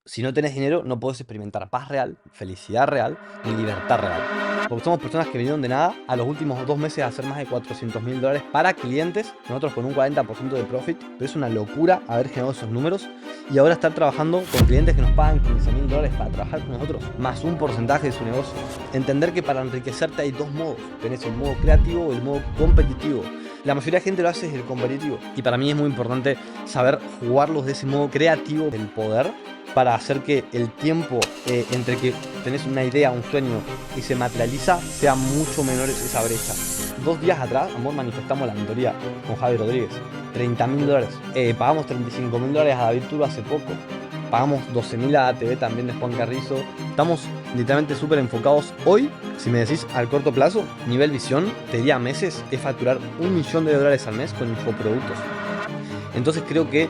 Si no tenés dinero, no podés experimentar paz real, felicidad real, ni libertad real. Porque somos personas que vinieron de nada a los últimos 2 meses a hacer más de $400.000 para clientes, nosotros con un 40% de profit, pero es una locura haber generado esos números y ahora estar trabajando con clientes que nos pagan $15.000 para trabajar con nosotros, más un porcentaje de su negocio. Entender que para enriquecerte hay dos modos, tenés el modo creativo y el modo competitivo. La mayoría de gente lo hace desde el competitivo y para mí es muy importante saber jugarlos de ese modo creativo del poder para hacer que el tiempo entre que tenés una idea, un sueño y se materializa sea mucho menor esa brecha. 2 días atrás, amor, manifestamos la mentoría con Javi Rodríguez. $30.000. Pagamos $35.000 a David Turo hace poco. Pagamos 12.000 a ATV también de Juan Carrizo. Estamos literalmente súper enfocados. Hoy, si me decís al corto plazo, nivel visión, te diría meses, es facturar $1.000.000 al mes con infoproductos. Entonces creo que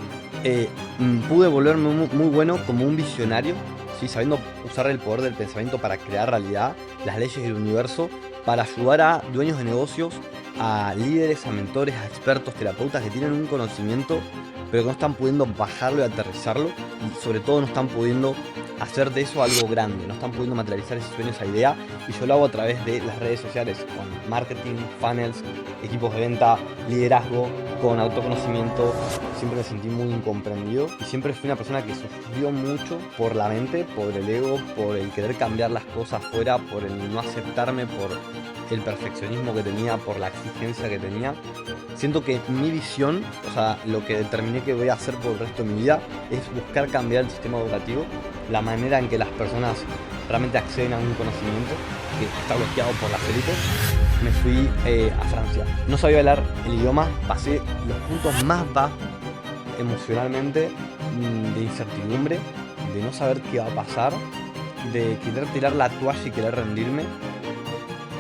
pude volverme muy bueno como un visionario, ¿sí? Sabiendo usar el poder del pensamiento para crear realidad, las leyes del universo, para ayudar a dueños de negocios, a líderes, a mentores, a expertos, terapeutas que tienen un conocimiento, pero que no están pudiendo bajarlo y aterrizarlo, y sobre todo no están pudiendo hacer de eso algo grande, no están pudiendo materializar ese sueño, esa idea, y yo lo hago a través de las redes sociales, con marketing, funnels, equipos de venta, liderazgo, con autoconocimiento. Siempre me sentí muy incomprendido y siempre fui una persona que sufrió mucho por la mente, por el ego, por el querer cambiar las cosas fuera, por el no aceptarme, por el perfeccionismo que tenía, por la exigencia que tenía. Siento que mi visión, o sea, lo que determiné que voy a hacer por el resto de mi vida es buscar cambiar el sistema educativo, la manera en que las personas realmente acceden a un conocimiento que está bloqueado por las élites. Me fui a Francia. No sabía hablar el idioma, pasé los puntos más bajos emocionalmente, de incertidumbre, de no saber qué va a pasar, de querer tirar la toalla y querer rendirme.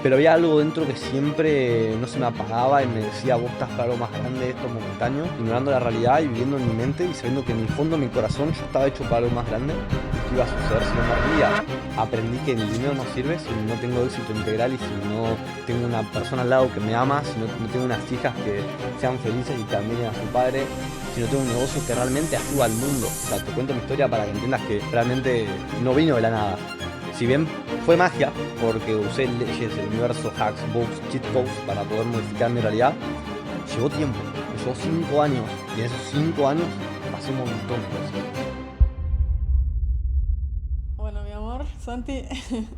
Pero había algo dentro que siempre no se me apagaba y me decía, vos estás para algo más grande, esto es momentáneo, ignorando la realidad y viviendo en mi mente y sabiendo que en el fondo de mi corazón yo estaba hecho para algo más grande y que iba a suceder si no me rendía. Aprendí que el dinero no sirve si no tengo éxito integral y si no tengo una persona al lado que me ama, si no tengo unas hijas que sean felices y que admiren a su padre, si no tengo un negocio que realmente ayuda al mundo. O sea, te cuento mi historia para que entiendas que realmente no vino de la nada. Si bien fue magia, porque usé leyes del universo, hacks, bugs, cheat codes para poder modificar mi realidad, llevó tiempo, me llevó 5 años, y en esos 5 años pasé un montón de cosas. Bueno, mi amor, Santi,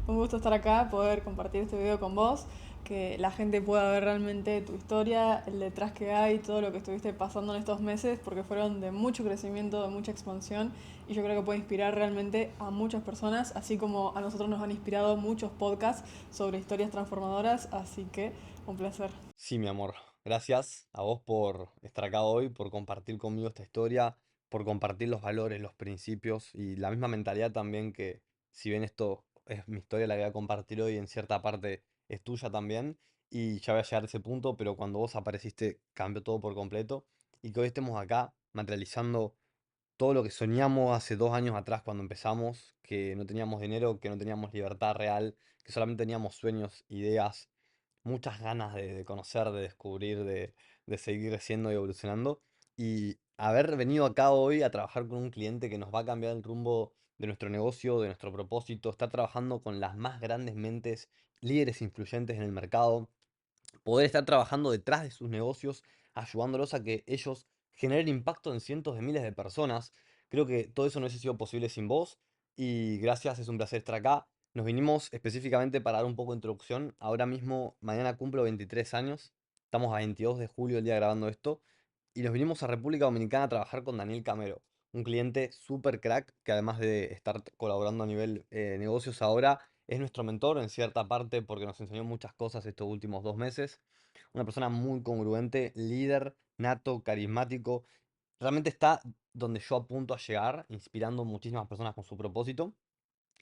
un gusto estar acá, poder compartir este video con vos, que la gente pueda ver realmente tu historia, el detrás que hay, todo lo que estuviste pasando en estos meses, porque fueron de mucho crecimiento, de mucha expansión, y yo creo que puede inspirar realmente a muchas personas, así como a nosotros nos han inspirado muchos podcasts sobre historias transformadoras, así que un placer. Sí, mi amor, gracias a vos por estar acá hoy, por compartir conmigo esta historia, por compartir los valores, los principios y la misma mentalidad también que, si bien esto es mi historia, la que voy a compartir hoy, en cierta parte es tuya también, y ya voy a llegar a ese punto, pero cuando vos apareciste cambió todo por completo, y que hoy estemos acá materializando todo lo que soñamos hace 2 años atrás cuando empezamos, que no teníamos dinero, que no teníamos libertad real, que solamente teníamos sueños, ideas, muchas ganas de conocer, de descubrir, de seguir creciendo y evolucionando. Y haber venido acá hoy a trabajar con un cliente que nos va a cambiar el rumbo de nuestro negocio, de nuestro propósito, estar trabajando con las más grandes mentes, líderes influyentes en el mercado, poder estar trabajando detrás de sus negocios, ayudándolos a que ellos generen impacto en cientos de miles de personas. Creo que todo eso no hubiese sido posible sin vos y gracias, es un placer estar acá. Nos vinimos específicamente para dar un poco de introducción. Ahora mismo, mañana cumplo 23 años, estamos a 22 de julio el día grabando esto, y nos vinimos a República Dominicana a trabajar con Daniel Camero, un cliente súper crack que además de estar colaborando a nivel negocios ahora, es nuestro mentor en cierta parte porque nos enseñó muchas cosas estos últimos 2 meses. Una persona muy congruente, líder, nato, carismático. Realmente está donde yo apunto a llegar, inspirando muchísimas personas con su propósito.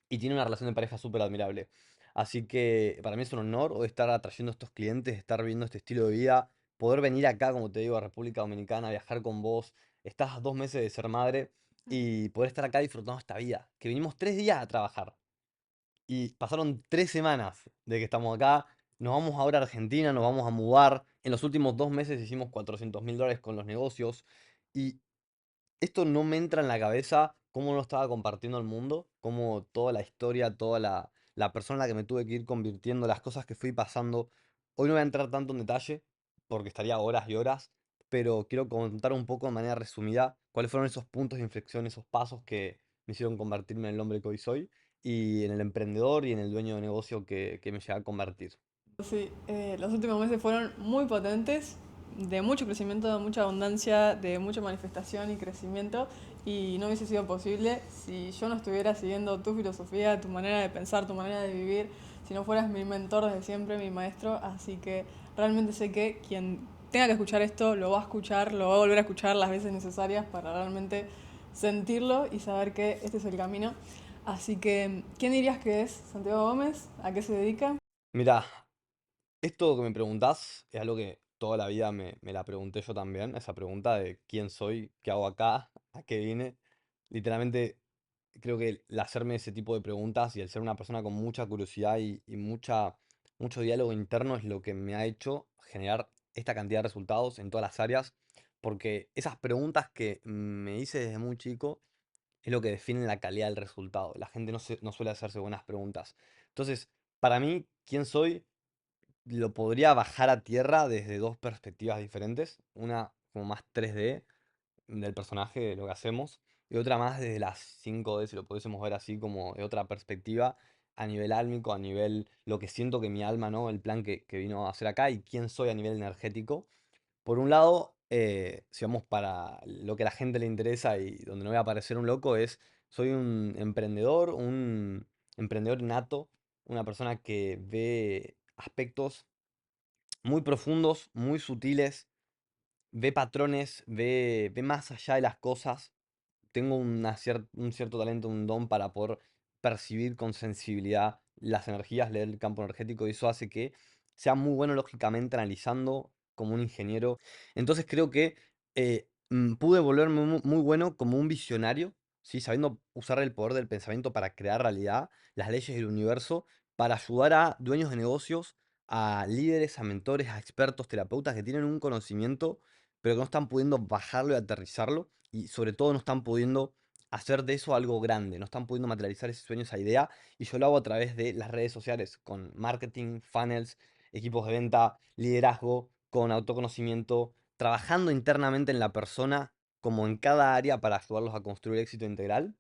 Y tiene una relación de pareja súper admirable. Así que para mí es un honor hoy estar atrayendo a estos clientes, estar viendo este estilo de vida, poder venir acá, como te digo, a República Dominicana, viajar con vos. Estás a 2 meses de ser madre y poder estar acá disfrutando esta vida. Que vinimos 3 días a trabajar. Y pasaron 3 semanas de que estamos acá. Nos vamos ahora a Argentina, nos vamos a mudar. En los últimos 2 meses hicimos $400.000 con los negocios. Y esto no me entra en la cabeza cómo no estaba compartiendo el mundo, cómo toda la historia, toda la persona en la que me tuve que ir convirtiendo, las cosas que fui pasando. Hoy no voy a entrar tanto en detalle, porque estaría horas y horas, pero quiero contar un poco de manera resumida cuáles fueron esos puntos de inflexión, esos pasos que me hicieron convertirme en el hombre que hoy soy, y en el emprendedor y en el dueño de negocio que me llegué a convertir. Sí, los últimos meses fueron muy potentes, de mucho crecimiento, de mucha abundancia, de mucha manifestación y crecimiento, y no hubiese sido posible si yo no estuviera siguiendo tu filosofía, tu manera de pensar, tu manera de vivir, si no fueras mi mentor desde siempre, mi maestro, así que realmente sé que quien tenga que escuchar esto lo va a escuchar, lo va a volver a escuchar las veces necesarias para realmente sentirlo y saber que este es el camino. Así que, ¿quién dirías que es Santiago Gómez? ¿A qué se dedica? Mira, esto que me preguntás es algo que toda la vida me la pregunté yo también, esa pregunta de quién soy, qué hago acá, a qué vine. Literalmente creo que el hacerme ese tipo de preguntas y el ser una persona con mucha curiosidad y mucho diálogo interno es lo que me ha hecho generar esta cantidad de resultados en todas las áreas, porque esas preguntas que me hice desde muy chico es lo que define la calidad del resultado. La gente no suele hacerse buenas preguntas. Entonces, para mí, ¿quién soy? Lo podría bajar a tierra desde dos perspectivas diferentes. Una como más 3D del personaje, de lo que hacemos, y otra más desde las 5D, si lo pudiésemos ver así, como de otra perspectiva, a nivel álmico, a nivel lo que siento que mi alma, ¿no? El plan que vino a hacer acá y quién soy a nivel energético. Por un lado, si vamos para lo que a la gente le interesa y donde no voy a parecer un loco, soy un emprendedor nato, una persona que ve aspectos muy profundos, muy sutiles, ve patrones, ve más allá de las cosas. Tengo un cierto talento, un don para poder percibir con sensibilidad las energías, leer el campo energético, y eso hace que sea muy bueno lógicamente analizando como un ingeniero. Entonces creo que pude volverme muy bueno como un visionario, ¿sí? Sabiendo usar el poder del pensamiento para crear realidad, las leyes del universo, para ayudar a dueños de negocios, a líderes, a mentores, a expertos, terapeutas que tienen un conocimiento, pero que no están pudiendo bajarlo y aterrizarlo, y sobre todo no están pudiendo hacer de eso algo grande, no están pudiendo materializar ese sueño, esa idea, y yo lo hago a través de las redes sociales, con marketing, funnels, equipos de venta, liderazgo, con autoconocimiento, trabajando internamente en la persona, como en cada área para ayudarlos a construir éxito integral.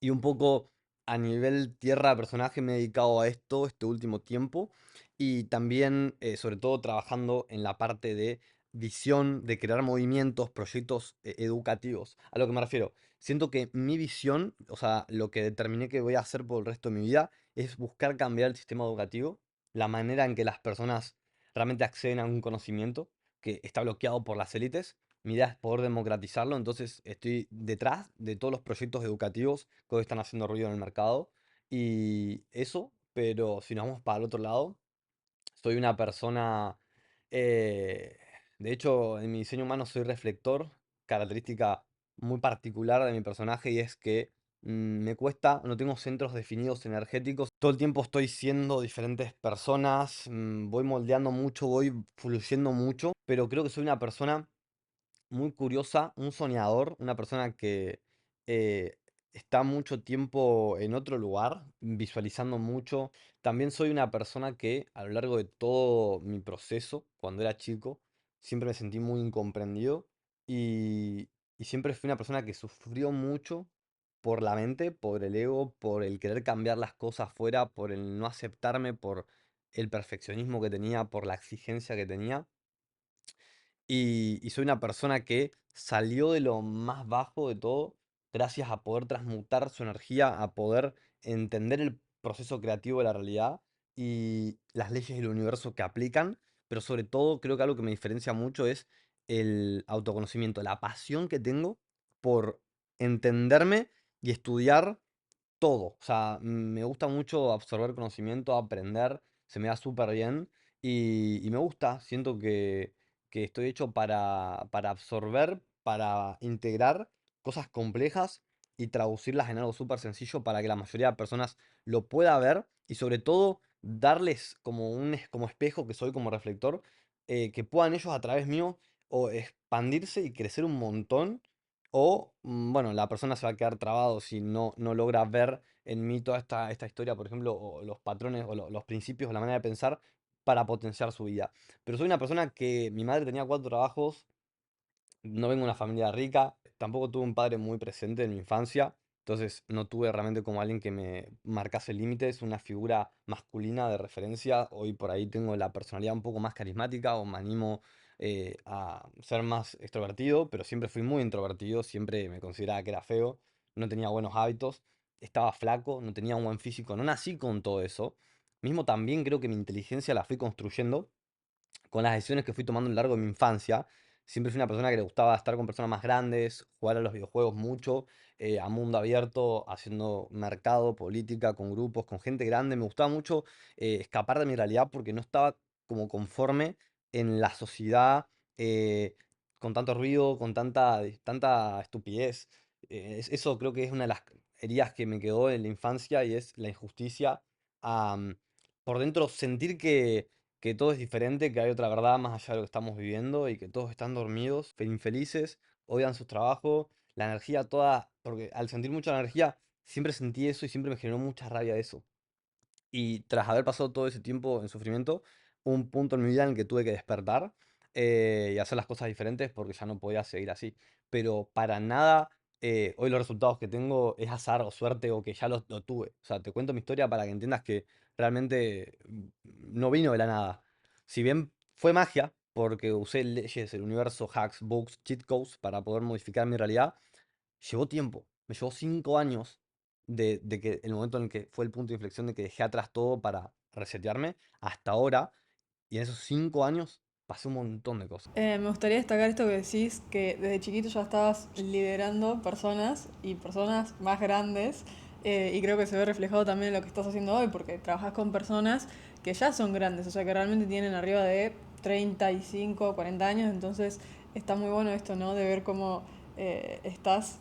Y un poco a nivel tierra personaje me he dedicado a esto este último tiempo, y también sobre todo trabajando en la parte de visión, de crear movimientos, proyectos educativos. A lo que me refiero, siento que mi visión, o sea, lo que determiné que voy a hacer por el resto de mi vida es buscar cambiar el sistema educativo, la manera en que las personas realmente acceden a un conocimiento que está bloqueado por las élites. Mi idea es poder democratizarlo, entonces estoy detrás de todos los proyectos educativos que hoy están haciendo ruido en el mercado. Y eso, pero si nos vamos para el otro lado, soy una persona, eh, de hecho, en mi diseño humano soy reflector, característica muy particular de mi personaje, y es que me cuesta, no tengo centros definidos energéticos, todo el tiempo estoy siendo diferentes personas, voy moldeando mucho, voy fluyendo mucho, pero creo que soy una persona muy curiosa, un soñador, una persona que eh, está mucho tiempo en otro lugar, visualizando mucho. También soy una persona que a lo largo de todo mi proceso, cuando era chico, siempre me sentí muy incomprendido, y, y siempre fui una persona que sufrió mucho por la mente, por el ego, por el querer cambiar las cosas fuera, por el no aceptarme, por el perfeccionismo que tenía, por la exigencia que tenía. Y soy una persona que salió de lo más bajo de todo gracias a poder transmutar su energía, a poder entender el proceso creativo de la realidad y las leyes del universo que aplican, pero sobre todo creo que algo que me diferencia mucho es el autoconocimiento, la pasión que tengo por entenderme y estudiar todo. O sea, me gusta mucho absorber conocimiento, aprender, se me da súper bien, y me gusta, siento que estoy hecho para absorber, para integrar cosas complejas y traducirlas en algo súper sencillo para que la mayoría de personas lo pueda ver, y sobre todo darles como como espejo que soy, como reflector, que puedan ellos a través mío o expandirse y crecer un montón O, bueno, la persona se va a quedar trabado si no logra ver en mí toda esta historia, por ejemplo, o los patrones o los principios o la manera de pensar para potenciar su vida. Pero soy una persona que mi madre tenía 4 trabajos, no vengo de una familia rica, tampoco tuve un padre muy presente en mi infancia, entonces no tuve realmente como alguien que me marcase límites, una figura masculina de referencia. Hoy por ahí tengo la personalidad un poco más carismática o me animo a ser más extrovertido, pero siempre fui muy introvertido, siempre me consideraba que era feo, no tenía buenos hábitos, estaba flaco, no tenía un buen físico, no nací con todo eso. Mismo también creo que mi inteligencia la fui construyendo con las decisiones que fui tomando a lo largo de mi infancia. Siempre fui una persona que le gustaba estar con personas más grandes, jugar a los videojuegos mucho, a mundo abierto, haciendo mercado, política, con grupos, con gente grande. Me gustaba mucho escapar de mi realidad porque no estaba como conforme en la sociedad, eh, con tanto ruido, con tanta estupidez. Eso creo que es una de las heridas que me quedó en la infancia y es la injusticia. Por dentro sentir que todo es diferente, que hay otra verdad más allá de lo que estamos viviendo y que todos están dormidos, infelices, odian sus trabajos, la energía toda, porque al sentir mucha energía siempre sentí eso y siempre me generó mucha rabia eso. Y tras haber pasado todo ese tiempo en sufrimiento, hubo un punto en mi vida en el que tuve que despertar y hacer las cosas diferentes porque ya no podía seguir así. Pero para nada, hoy los resultados que tengo es azar o suerte o que ya lo tuve. O sea, te cuento mi historia para que entiendas que realmente no vino de la nada. Si bien fue magia, porque usé leyes del universo, hacks, bugs, cheat codes para poder modificar mi realidad, llevó tiempo. Me llevó 5 años de que el momento en el que fue el punto de inflexión de que dejé atrás todo para resetearme hasta ahora. Y en esos 5 años pasé un montón de cosas. Me gustaría destacar esto que decís, que desde chiquito ya estabas liderando personas y personas más grandes, y creo que se ve reflejado también en lo que estás haciendo hoy, porque trabajas con personas que ya son grandes, o sea, que realmente tienen arriba de 35, 40 años, entonces está muy bueno esto, ¿no? De ver cómo estás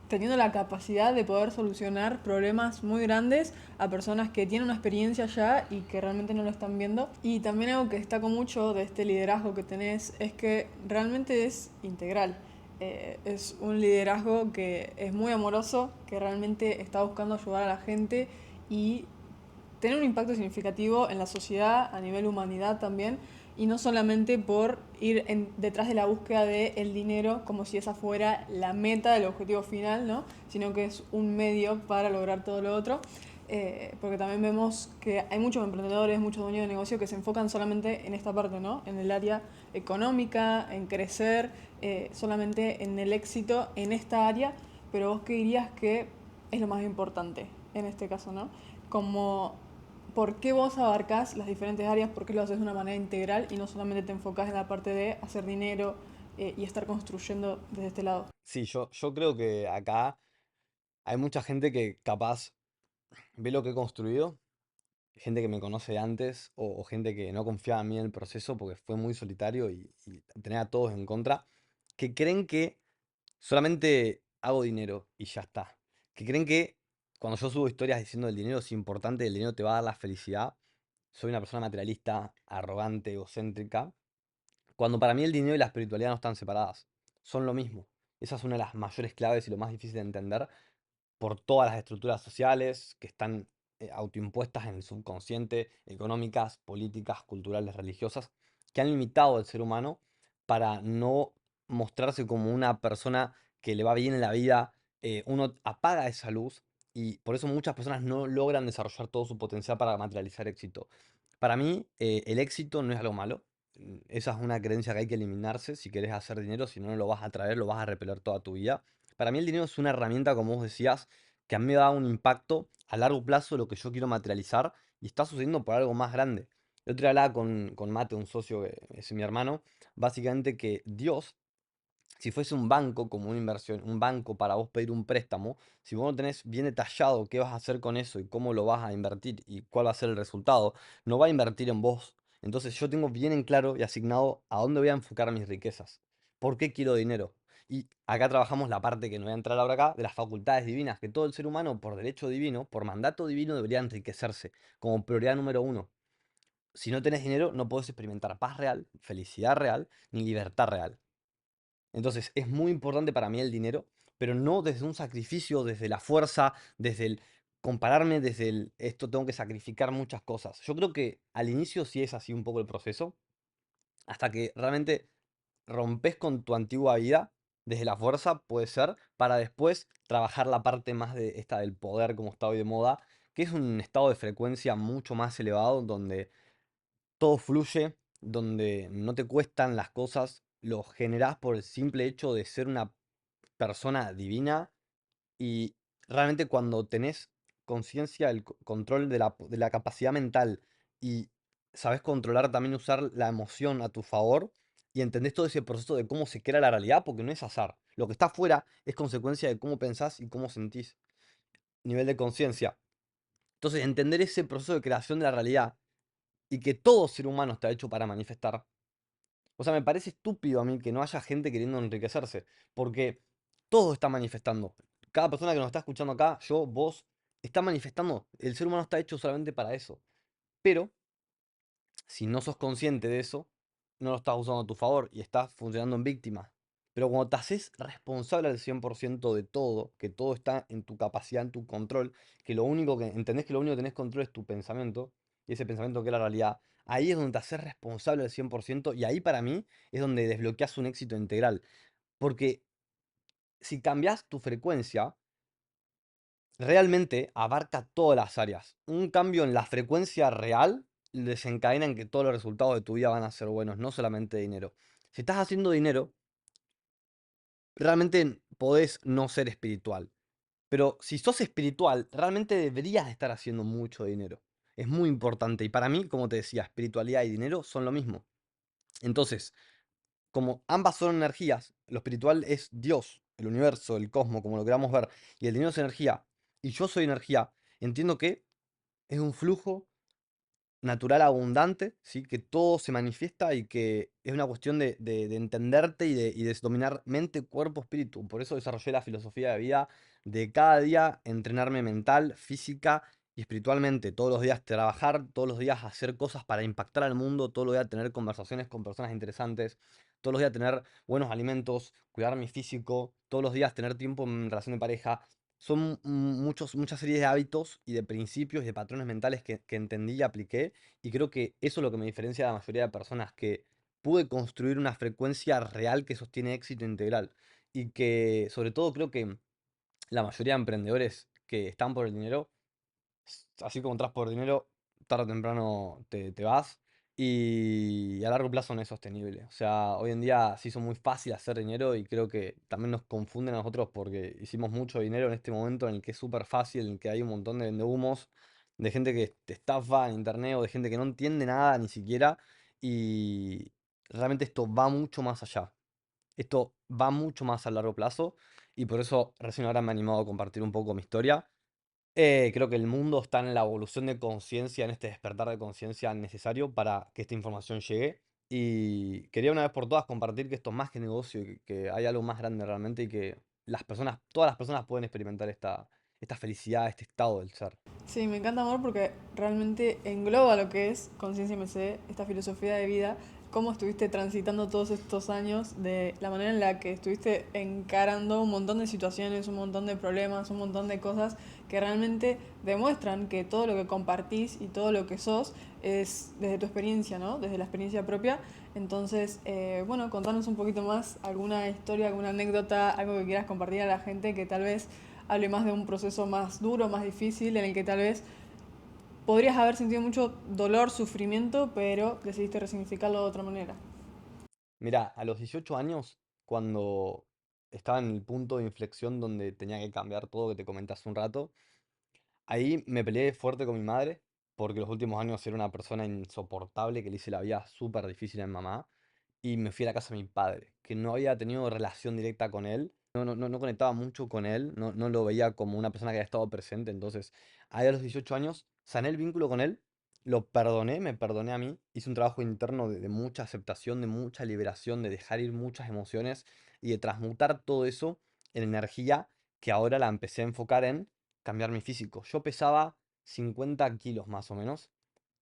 teniendo la capacidad de poder solucionar problemas muy grandes a personas que tienen una experiencia ya y que realmente no lo están viendo. Y también algo que destaco mucho de este liderazgo que tenés es que realmente es integral. Es un liderazgo que es muy amoroso, que realmente está buscando ayudar a la gente y tener un impacto significativo en la sociedad, a nivel humanidad también, y no solamente por ir detrás de la búsqueda del dinero como si esa fuera la meta, el objetivo final, ¿no? Sino que es un medio para lograr todo lo otro. Porque también vemos que hay muchos emprendedores, muchos dueños de negocio que se enfocan solamente en esta parte, ¿no? En el área económica, en crecer, solamente en el éxito en esta área, pero vos qué dirías que es lo más importante en este caso, ¿no? Como por qué vos abarcás las diferentes áreas, por qué lo haces de una manera integral y no solamente te enfocas en la parte de hacer dinero y estar construyendo desde este lado. Sí, yo creo que acá hay mucha gente que capaz ve lo que he construido, gente que me conoce de antes o gente que no confiaba en mí en el proceso porque fue muy solitario y tenía a todos en contra, que creen que solamente hago dinero y ya está. Que creen que cuando yo subo historias diciendo el dinero es importante, el dinero te va a dar la felicidad, soy una persona materialista, arrogante, egocéntrica, cuando para mí el dinero y la espiritualidad no están separadas, son lo mismo. Esa es una de las mayores claves y lo más difícil de entender por todas las estructuras sociales que están autoimpuestas en el subconsciente, económicas, políticas, culturales, religiosas, que han limitado al ser humano para no mostrarse como una persona que le va bien en la vida. Uno apaga esa luz y por eso muchas personas no logran desarrollar todo su potencial para materializar éxito. Para mí, el éxito no es algo malo. Esa es una creencia que hay que eliminarse si querés hacer dinero, si no, no lo vas a traer, lo vas a repeler toda tu vida. Para mí el dinero es una herramienta, como vos decías, que a mí me da un impacto a largo plazo de lo que yo quiero materializar y está sucediendo por algo más grande. El otro día hablaba con Mate, un socio que es mi hermano, básicamente que Dios, si fuese un banco como una inversión, un banco para vos pedir un préstamo, si vos no tenés bien detallado qué vas a hacer con eso y cómo lo vas a invertir y cuál va a ser el resultado, no va a invertir en vos. Entonces yo tengo bien en claro y asignado a dónde voy a enfocar mis riquezas. ¿Por qué quiero dinero? Y acá trabajamos la parte que no voy a entrar ahora acá, de las facultades divinas, que todo el ser humano, por derecho divino, por mandato divino, debería enriquecerse como prioridad número uno. Si no tenés dinero, no podés experimentar paz real, felicidad real, ni libertad real. Entonces es muy importante para mí el dinero, pero no desde un sacrificio, desde la fuerza, desde el compararme, desde el esto tengo que sacrificar muchas cosas. Yo creo que al inicio sí es así un poco el proceso, hasta que realmente rompes con tu antigua vida, desde la fuerza puede ser, para después trabajar la parte más de esta del poder como está hoy de moda, que es un estado de frecuencia mucho más elevado, donde todo fluye, donde no te cuestan las cosas, lo generás por el simple hecho de ser una persona divina y realmente cuando tenés conciencia, el control de la capacidad mental y sabes controlar también usar la emoción a tu favor y entendés todo ese proceso de cómo se crea la realidad, porque no es azar. Lo que está afuera es consecuencia de cómo pensás y cómo sentís, nivel de conciencia. Entonces, entender ese proceso de creación de la realidad y que todo ser humano está hecho para manifestar. O sea, me parece estúpido a mí que no haya gente queriendo enriquecerse, porque todo está manifestando. Cada persona que nos está escuchando acá, yo, vos, está manifestando. El ser humano está hecho solamente para eso. Pero si no sos consciente de eso, no lo estás usando a tu favor y estás funcionando en víctima. Pero cuando te haces responsable al 100% de todo, que todo está en tu capacidad, en tu control, que lo único que entendés que lo único que tenés control es tu pensamiento, y ese pensamiento que es la realidad, ahí es donde te haces responsable al 100% y ahí para mí es donde desbloqueas un éxito integral. Porque si cambias tu frecuencia, realmente abarca todas las áreas. Un cambio en la frecuencia real desencadena en que todos los resultados de tu vida van a ser buenos, no solamente dinero. Si estás haciendo dinero, realmente podés no ser espiritual. Pero si sos espiritual, realmente deberías estar haciendo mucho dinero. Es muy importante. Y para mí, como te decía, espiritualidad y dinero son lo mismo. Entonces, como ambas son energías, lo espiritual es Dios, el universo, el cosmos, como lo queramos ver, y el dinero es energía, y yo soy energía, entiendo que es un flujo natural abundante, ¿sí? Que todo se manifiesta y que es una cuestión de entenderte y de dominar mente, cuerpo, espíritu. Por eso desarrollé la filosofía de vida de cada día entrenarme mental, física y espiritualmente. Todos los días trabajar, todos los días hacer cosas para impactar al mundo, todos los días tener conversaciones con personas interesantes, todos los días tener buenos alimentos, cuidar mi físico, todos los días tener tiempo en relación de pareja. Son muchas series de hábitos y de principios y de patrones mentales que entendí y apliqué y creo que eso es lo que me diferencia de la mayoría de personas, que pude construir una frecuencia real que sostiene éxito integral. Y que sobre todo creo que la mayoría de emprendedores que están por el dinero, así como entras por dinero, tarde o temprano te vas. Y a largo plazo no es sostenible. O sea, hoy en día se hizo muy fácil hacer dinero y creo que también nos confunden a nosotros porque hicimos mucho dinero en este momento en el que es súper fácil, en el que hay un montón de vendehumos, de gente que te estafa en internet o de gente que no entiende nada ni siquiera. Y realmente esto va mucho más allá. Esto va mucho más a largo plazo y por eso recién ahora me he animado a compartir un poco mi historia. Creo que el mundo está en la evolución de conciencia, en este despertar de conciencia necesario para que esta información llegue. Y quería una vez por todas compartir que esto es más que negocio y que hay algo más grande realmente y que las personas, todas las personas pueden experimentar esta felicidad, este estado del ser. Sí, me encanta amor porque realmente engloba lo que es Conciencia MC, esta filosofía de vida, cómo estuviste transitando todos estos años, de la manera en la que estuviste encarando un montón de situaciones, un montón de problemas, un montón de cosas que realmente demuestran que todo lo que compartís y todo lo que sos es desde tu experiencia, ¿no? Desde la experiencia propia. Entonces, bueno, contanos un poquito más, alguna historia, alguna anécdota, algo que quieras compartir a la gente que tal vez hable más de un proceso más duro, más difícil, en el que tal vez podrías haber sentido mucho dolor, sufrimiento, pero decidiste resignificarlo de otra manera. Mirá, a los 18 años, cuando estaba en el punto de inflexión donde tenía que cambiar todo que te comenté hace un rato, ahí me peleé fuerte con mi madre, porque los últimos años era una persona insoportable que le hice la vida súper difícil a mi mamá. Y me fui a la casa de mi padre, que no había tenido relación directa con él, no conectaba mucho con él, no lo veía como una persona que había estado presente. Entonces, ahí a los 18 años, sané el vínculo con él, lo perdoné, me perdoné a mí, hice un trabajo interno de mucha aceptación, de mucha liberación, de dejar ir muchas emociones y de transmutar todo eso en energía que ahora la empecé a enfocar en cambiar mi físico. Yo pesaba 50 kilos más o menos,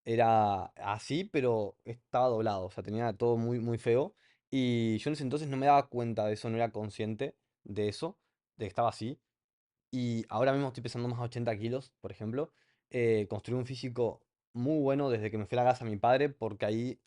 era así, pero estaba doblado, o sea, tenía todo muy, muy feo. Y yo en ese entonces no me daba cuenta de eso, no era consciente de eso, de que estaba así. Y ahora mismo estoy pesando más de 80 kilos, por ejemplo. Construí un físico muy bueno desde que me fui a la casa de mi padre, porque ahí,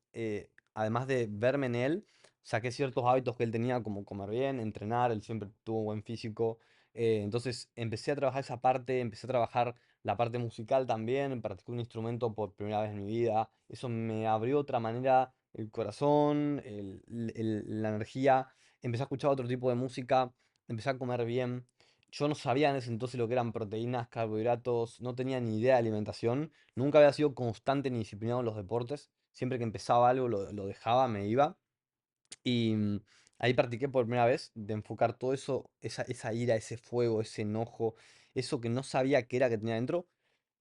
además de verme en él, saqué ciertos hábitos que él tenía, como comer bien, entrenar, él siempre tuvo buen físico. Entonces empecé a trabajar esa parte, empecé a trabajar la parte musical también, practiqué un instrumento por primera vez en mi vida. Eso me abrió otra manera el corazón, la energía. Empecé a escuchar otro tipo de música, empecé a comer bien. Yo no sabía en ese entonces lo que eran proteínas, carbohidratos, no tenía ni idea de alimentación. Nunca había sido constante ni disciplinado en los deportes. Siempre que empezaba algo lo dejaba, me iba. Y ahí practiqué por primera vez de enfocar todo eso, esa ira, ese fuego, ese enojo, eso que no sabía qué era que tenía dentro,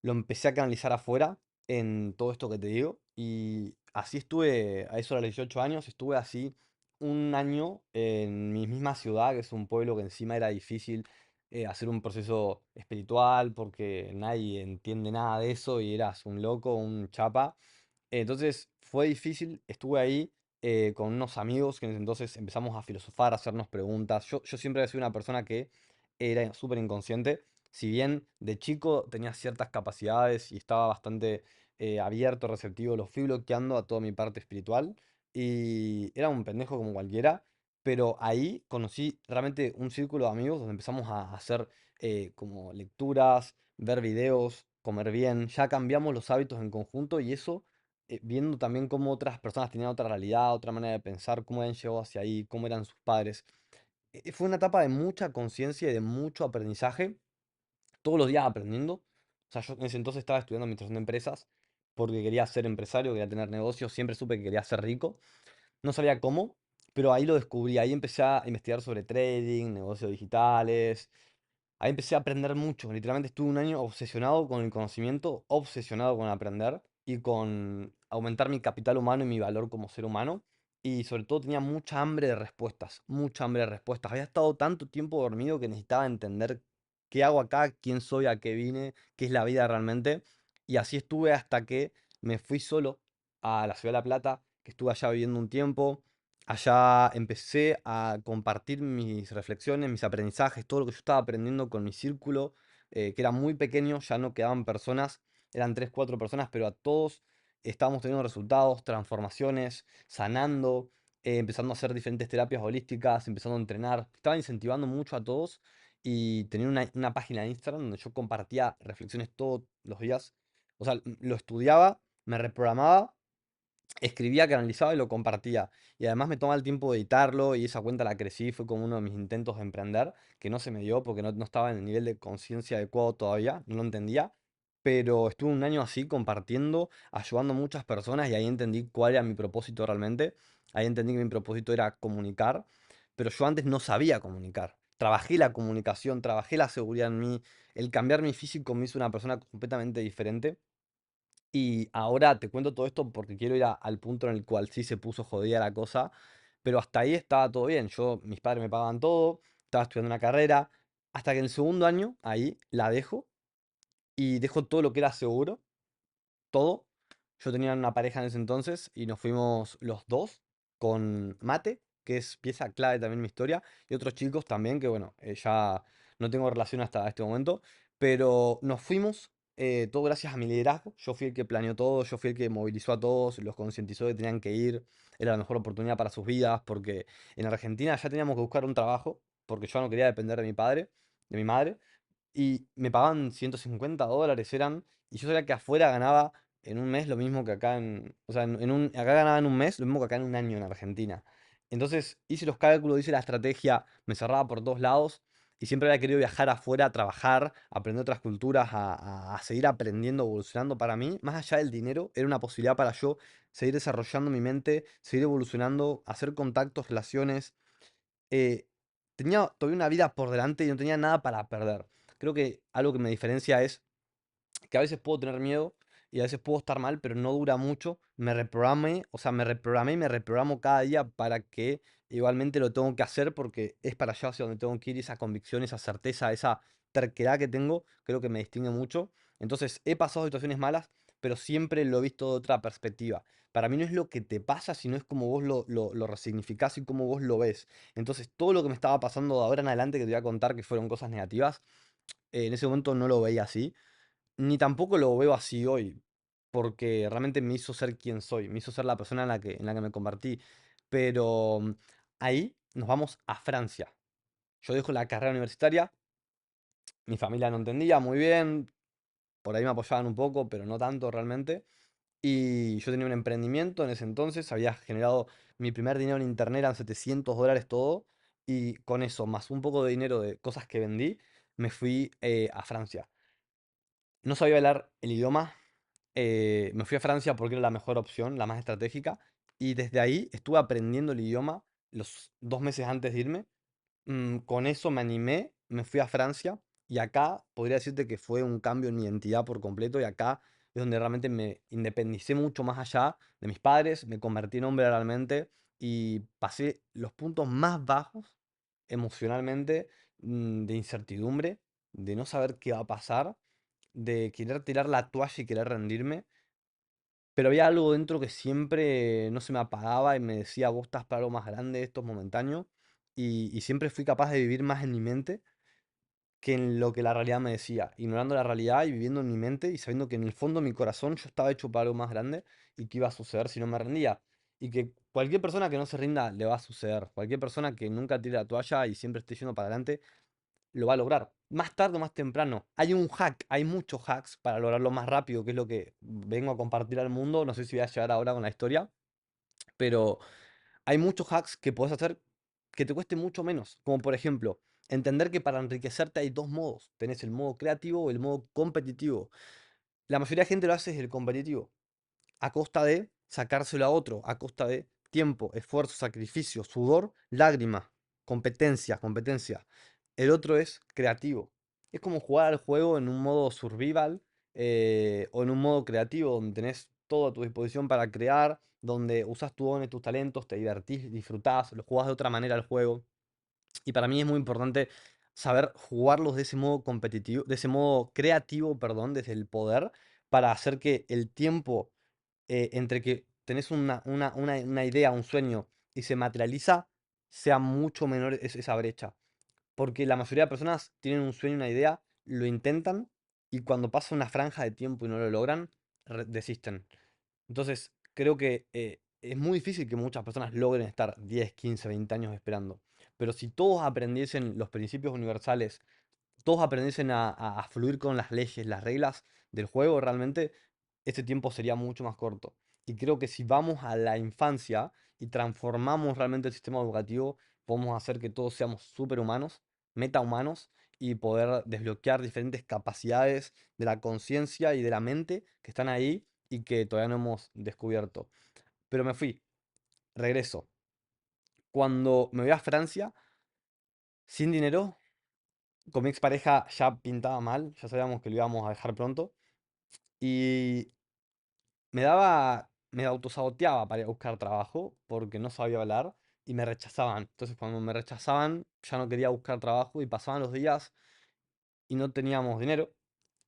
lo empecé a canalizar afuera en todo esto que te digo. Y así estuve, a eso a los 18 años, estuve así un año en mi misma ciudad, que es un pueblo que encima era difícil hacer un proceso espiritual porque nadie entiende nada de eso y eras un loco, un chapa. Entonces fue difícil, estuve ahí con unos amigos que en ese entonces empezamos a filosofar, a hacernos preguntas. Yo siempre he sido una persona que era súper inconsciente. Si bien de chico tenía ciertas capacidades y estaba bastante abierto, receptivo, lo fui bloqueando a toda mi parte espiritual y era un pendejo como cualquiera. Pero ahí conocí realmente un círculo de amigos donde empezamos a hacer como lecturas, ver videos, comer bien. Ya cambiamos los hábitos en conjunto y eso viendo también cómo otras personas tenían otra realidad, otra manera de pensar, cómo habían llegado hacia ahí, cómo eran sus padres. Fue una etapa de mucha conciencia y de mucho aprendizaje, todos los días aprendiendo. O sea, yo en ese entonces estaba estudiando administración de empresas porque quería ser empresario, quería tener negocios, siempre supe que quería ser rico. No sabía cómo, pero ahí lo descubrí, ahí empecé a investigar sobre trading, negocios digitales. Ahí empecé a aprender mucho. Literalmente estuve un año obsesionado con el conocimiento, obsesionado con aprender y con aumentar mi capital humano y mi valor como ser humano. Y sobre todo tenía mucha hambre de respuestas, mucha hambre de respuestas. Había estado tanto tiempo dormido que necesitaba entender qué hago acá, quién soy, a qué vine, qué es la vida realmente. Y así estuve hasta que me fui solo a la ciudad de La Plata, que estuve allá viviendo un tiempo. Allá empecé a compartir mis reflexiones, mis aprendizajes, todo lo que yo estaba aprendiendo con mi círculo, que era muy pequeño, ya no quedaban personas, eran 3 4 personas, pero a todos estábamos teniendo resultados, transformaciones, sanando, empezando a hacer diferentes terapias holísticas, empezando a entrenar. Estaba incentivando mucho a todos y tenía una página de Instagram donde yo compartía reflexiones todos los días. O sea, lo estudiaba, me reprogramaba, escribía, canalizaba y lo compartía. Y además me tomaba el tiempo de editarlo y esa cuenta la crecí, fue como uno de mis intentos de emprender, que no se me dio porque no estaba en el nivel de conciencia adecuado todavía, no lo entendía. Pero estuve un año así compartiendo, ayudando a muchas personas y ahí entendí cuál era mi propósito realmente. Ahí entendí que mi propósito era comunicar, pero yo antes no sabía comunicar. Trabajé la comunicación, trabajé la seguridad en mí, el cambiar mi físico me hizo una persona completamente diferente. Y ahora te cuento todo esto porque quiero ir al punto en el cual sí se puso jodida la cosa, pero hasta ahí estaba todo bien. Mis padres me pagaban todo, estaba estudiando una carrera, hasta que en el segundo año ahí la dejo y dejo todo lo que era seguro, todo. Yo tenía una pareja en ese entonces y nos fuimos los dos con Mate, que es pieza clave también en mi historia, y otros chicos también, que bueno, ya no tengo relación hasta este momento, pero nos fuimos, todo gracias a mi liderazgo. Yo fui el que planeó todo, yo fui el que movilizó a todos, los concientizó de que tenían que ir, era la mejor oportunidad para sus vidas, porque en Argentina ya teníamos que buscar un trabajo, porque yo no quería depender de mi padre, de mi madre. Y me pagaban $150 eran, y yo sabía que afuera ganaba en un mes lo mismo que acá o sea, acá ganaba en un mes lo mismo que acá en un año en Argentina. Entonces hice los cálculos, hice la estrategia, me cerraba por todos lados y siempre había querido viajar afuera, a trabajar, aprender otras culturas, a seguir aprendiendo, evolucionando. Para mí, más allá del dinero, era una posibilidad para yo seguir desarrollando mi mente, seguir evolucionando, hacer contactos, relaciones. eh, Tenía todavía una vida por delante y no tenía nada para perder. Creo que algo que me diferencia es que a veces puedo tener miedo y a veces puedo estar mal, pero no dura mucho. Me reprogramé, o sea, me reprogramé y me reprogramo cada día para que igualmente lo tengo que hacer porque es para allá hacia donde tengo que ir, y esa convicción, esa certeza, esa terquedad que tengo, creo que me distingue mucho. Entonces, he pasado situaciones malas, pero siempre lo he visto de otra perspectiva. Para mí no es lo que te pasa, sino es como vos lo resignificás y cómo vos lo ves. Entonces, todo lo que me estaba pasando de ahora en adelante que te voy a contar que fueron cosas negativas, en ese momento no lo veía así, ni tampoco lo veo así hoy, porque realmente me hizo ser quien soy, me hizo ser la persona en la que me convertí. Pero ahí nos vamos a Francia. Yo dejo la carrera universitaria, mi familia no entendía muy bien, por ahí me apoyaban un poco, pero no tanto realmente. Y yo tenía un emprendimiento en ese entonces, había generado mi primer dinero en internet, eran $700 todo, y con eso, más un poco de dinero de cosas que vendí, me fui a Francia. No sabía hablar el idioma, me fui a Francia porque era la mejor opción, la más estratégica, y desde ahí estuve aprendiendo el idioma los 2 meses antes de irme. Con eso me animé, me fui a Francia y acá podría decirte que fue un cambio en mi identidad por completo y acá es donde realmente me independicé mucho más allá de mis padres, me convertí en hombre realmente y pasé los puntos más bajos emocionalmente, de incertidumbre, de no saber qué va a pasar, de querer tirar la toalla y querer rendirme, pero había algo dentro que siempre no se me apagaba y me decía, vos estás para algo más grande, esto es momentáneo. Y siempre fui capaz de vivir más en mi mente que en lo que la realidad me decía, ignorando la realidad y viviendo en mi mente y sabiendo que en el fondo de mi corazón yo estaba hecho para algo más grande y que iba a suceder si no me rendía. Y que cualquier persona que no se rinda le va a suceder. Cualquier persona que nunca tire la toalla y siempre esté yendo para adelante, lo va a lograr. Más tarde o más temprano. Hay un hack, hay muchos hacks para lograrlo más rápido, que es lo que vengo a compartir al mundo. No sé si voy a llegar ahora con la historia, pero hay muchos hacks que puedes hacer que te cueste mucho menos. Como por ejemplo, entender que para enriquecerte hay dos modos. Tenés el modo creativo o el modo competitivo. La mayoría de gente lo hace desde el competitivo, a costa de sacárselo a otro, a costa de tiempo, esfuerzo, sacrificio, sudor, lágrima, competencia, competencia. El otro es creativo. Es como jugar al juego en un modo survival, o en un modo creativo donde tenés todo a tu disposición para crear, donde usas tus dones, tus talentos, te divertís, disfrutás, lo jugás de otra manera al juego. Y para mí es muy importante saber jugarlos de ese modo competitivo, de ese modo creativo, perdón, desde el poder, para hacer que el tiempo, entre que tenés una idea, un sueño y se materializa, sea mucho menor esa brecha. Porque la mayoría de personas tienen un sueño, una idea, lo intentan y cuando pasa una franja de tiempo y no lo logran, desisten. Entonces, creo que es muy difícil que muchas personas logren estar 10, 15, 20 años esperando. Pero si todos aprendiesen los principios universales, todos aprendiesen a fluir con las leyes, las reglas del juego, realmente este tiempo sería mucho más corto. Y creo que si vamos a la infancia y transformamos realmente el sistema educativo, podemos hacer que todos seamos superhumanos, metahumanos y poder desbloquear diferentes capacidades de la conciencia y de la mente que están ahí y que todavía no hemos descubierto. Pero me fui, regreso. Cuando me voy a Francia, sin dinero, con mi expareja ya pintaba mal, ya sabíamos que lo íbamos a dejar pronto. Y me autosaboteaba para ir a buscar trabajo porque no sabía hablar y me rechazaban. Entonces cuando me rechazaban ya no quería buscar trabajo y pasaban los días y no teníamos dinero.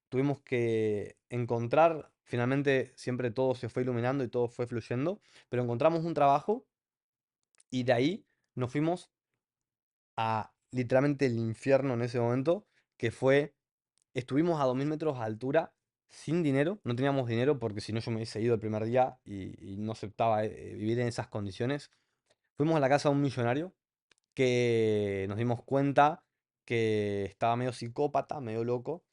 Tuvimos que encontrar, finalmente siempre todo se fue iluminando y todo fue fluyendo, pero encontramos un trabajo y de ahí nos fuimos a literalmente el infierno en ese momento, que fue, estuvimos a 2000 metros de altura sin dinero, no teníamos dinero porque si no yo me hubiese ido el primer día y no aceptaba vivir en esas condiciones. Fuimos a la casa de un millonario que nos dimos cuenta que estaba medio psicópata, medio loco,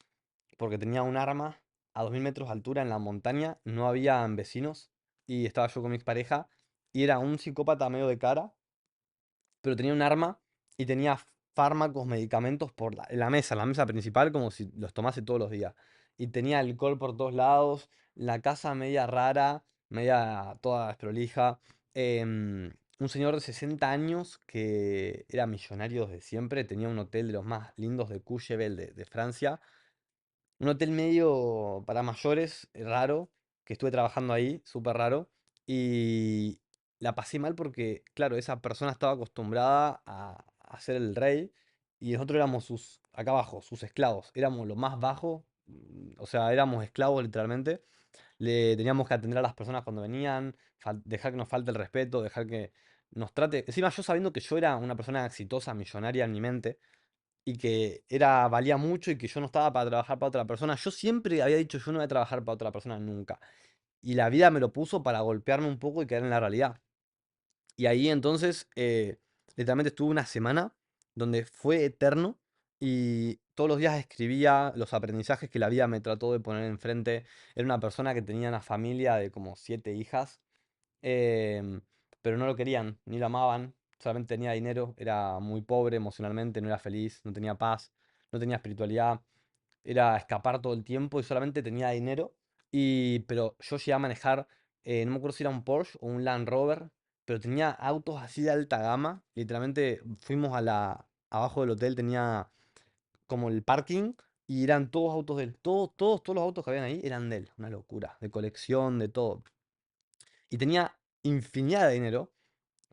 porque tenía un arma a 2000 metros de altura en la montaña, no habían vecinos y estaba yo con mi pareja y era un psicópata medio de cara, pero tenía un arma y tenía fármacos, medicamentos en la mesa principal, como si los tomase todos los días. Y tenía alcohol por todos lados, la casa media rara, media toda desprolija. Un señor de 60 años que era millonario desde siempre, tenía un hotel de los más lindos de Courchevel de Francia, un hotel medio para mayores, raro, que estuve trabajando ahí, súper raro. Y la pasé mal porque, claro, esa persona estaba acostumbrada a ser el rey y nosotros éramos acá abajo, sus esclavos. Éramos lo más bajo, o sea, éramos esclavos literalmente. teníamos que atender a las personas cuando venían, dejar que nos falte el respeto, dejar que nos trate. Encima yo sabiendo que yo era una persona exitosa, millonaria en mi mente, y que valía mucho y que yo no estaba para trabajar para otra persona. Yo siempre había dicho, yo no voy a trabajar para otra persona nunca. Y la vida me lo puso para golpearme un poco y caer en la realidad. Y ahí entonces, literalmente estuve una semana donde fue eterno y todos los días escribía los aprendizajes que la vida me trató de poner enfrente. Era una persona que tenía una familia de como 7 hijas, em, pero no lo querían, ni lo amaban, solamente tenía dinero, era muy pobre emocionalmente, no era feliz, no tenía paz, no tenía espiritualidad, era escapar todo el tiempo y solamente tenía dinero. Pero yo llegué a manejar, no me acuerdo si era un Porsche o un Land Rover, pero tenía autos así de alta gama. Literalmente fuimos abajo del hotel, tenía como el parking y eran todos autos de él. Todos los autos que habían ahí eran de él. Una locura, de colección, de todo. Y tenía infinidad de dinero,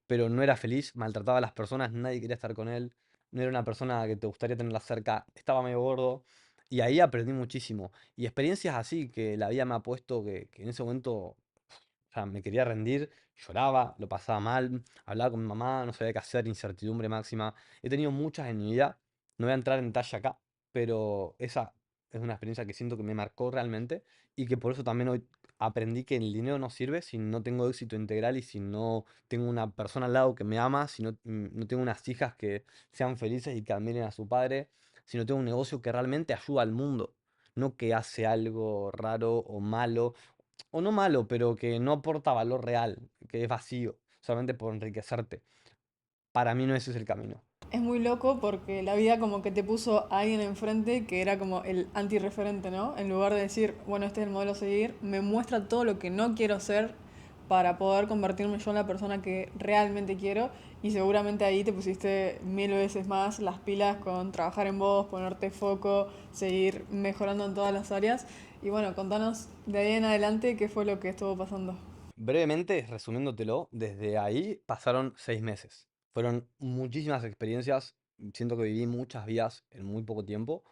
pero no era feliz, maltrataba a las personas, nadie quería estar con él, no era una persona que te gustaría tenerla cerca, estaba medio gordo, y ahí aprendí muchísimo. Y experiencias así que la vida me ha puesto que en ese momento, o sea, me quería rendir, lloraba, lo pasaba mal, hablaba con mi mamá, no sabía qué hacer, incertidumbre máxima. He tenido muchas en mi vida, no voy a entrar en detalle acá, pero esa es una experiencia que siento que me marcó realmente y que por eso también hoy aprendí que el dinero no sirve si no tengo éxito integral y si no tengo una persona al lado que me ama, si no, no tengo unas hijas que sean felices y que admiren a su padre, si no tengo un negocio que realmente ayuda al mundo, no que hace algo raro o malo o no malo, pero que no aporta valor real, que es vacío, solamente por enriquecerte. Para mí no ese es el camino. Es muy loco porque la vida como que te puso a alguien enfrente que era como el antirreferente, ¿no? En lugar de decir, bueno, este es el modelo a seguir, me muestra todo lo que no quiero ser para poder convertirme yo en la persona que realmente quiero y seguramente ahí te pusiste 1000 veces más las pilas con trabajar en vos, ponerte foco, seguir mejorando en todas las áreas y bueno, contanos de ahí en adelante qué fue lo que estuvo pasando. Brevemente, resumiéndotelo, desde ahí pasaron 6 meses. Fueron muchísimas experiencias, siento que viví muchas vidas en muy poco tiempo.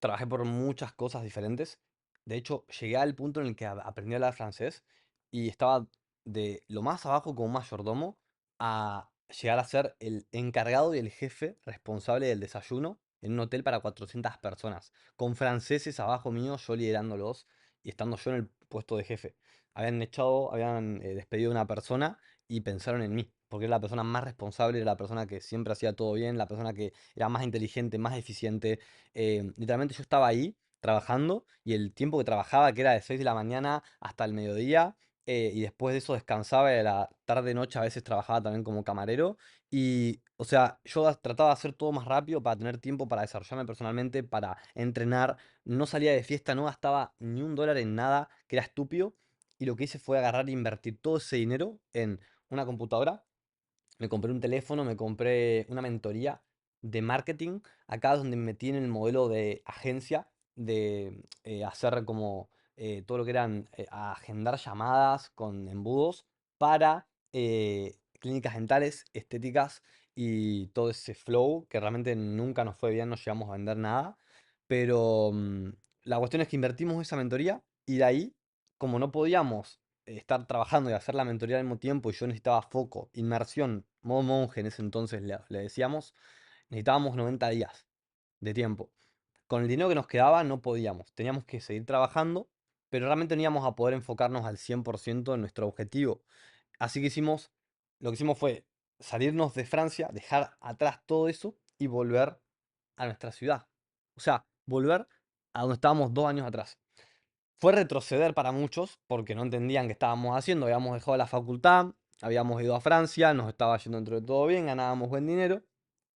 Trabajé por muchas cosas diferentes. De hecho, llegué al punto en el que aprendí a hablar francés y estaba de lo más abajo como mayordomo a llegar a ser el encargado y el jefe responsable del desayuno en un hotel para 400 personas, con franceses abajo mío, yo liderándolos y estando yo en el puesto de jefe. Habían despedido a una persona y pensaron en mí, porque era la persona más responsable, era la persona que siempre hacía todo bien, la persona que era más inteligente, más eficiente. Literalmente yo estaba ahí trabajando y el tiempo que trabajaba, que era de 6 de la mañana hasta el mediodía, y después de eso descansaba y a la tarde-noche a veces trabajaba también como camarero. Y, o sea, yo trataba de hacer todo más rápido para tener tiempo para desarrollarme personalmente, para entrenar. No salía de fiesta, no gastaba ni un dólar en nada, que era estúpido. Y lo que hice fue agarrar e invertir todo ese dinero en una computadora, me compré un teléfono, me compré una mentoría de marketing. Acá es donde me metí en el modelo de agencia, de hacer como todo lo que eran agendar llamadas con embudos para clínicas dentales, estéticas y todo ese flow que realmente nunca nos fue bien, no llegamos a vender nada. Pero la cuestión es que invertimos esa mentoría y de ahí, como no podíamos estar trabajando y hacer la mentoría al mismo tiempo y yo necesitaba foco, inmersión, modo monje en ese entonces le decíamos, necesitábamos 90 días de tiempo. Con el dinero que nos quedaba no podíamos, teníamos que seguir trabajando, pero realmente no íbamos a poder enfocarnos al 100% en nuestro objetivo. Así que lo que hicimos fue salirnos de Francia, dejar atrás todo eso y volver a nuestra ciudad. O sea, volver a donde estábamos 2 años atrás. Fue retroceder para muchos porque no entendían qué estábamos haciendo. Habíamos dejado la facultad, habíamos ido a Francia, nos estaba yendo dentro de todo bien, ganábamos buen dinero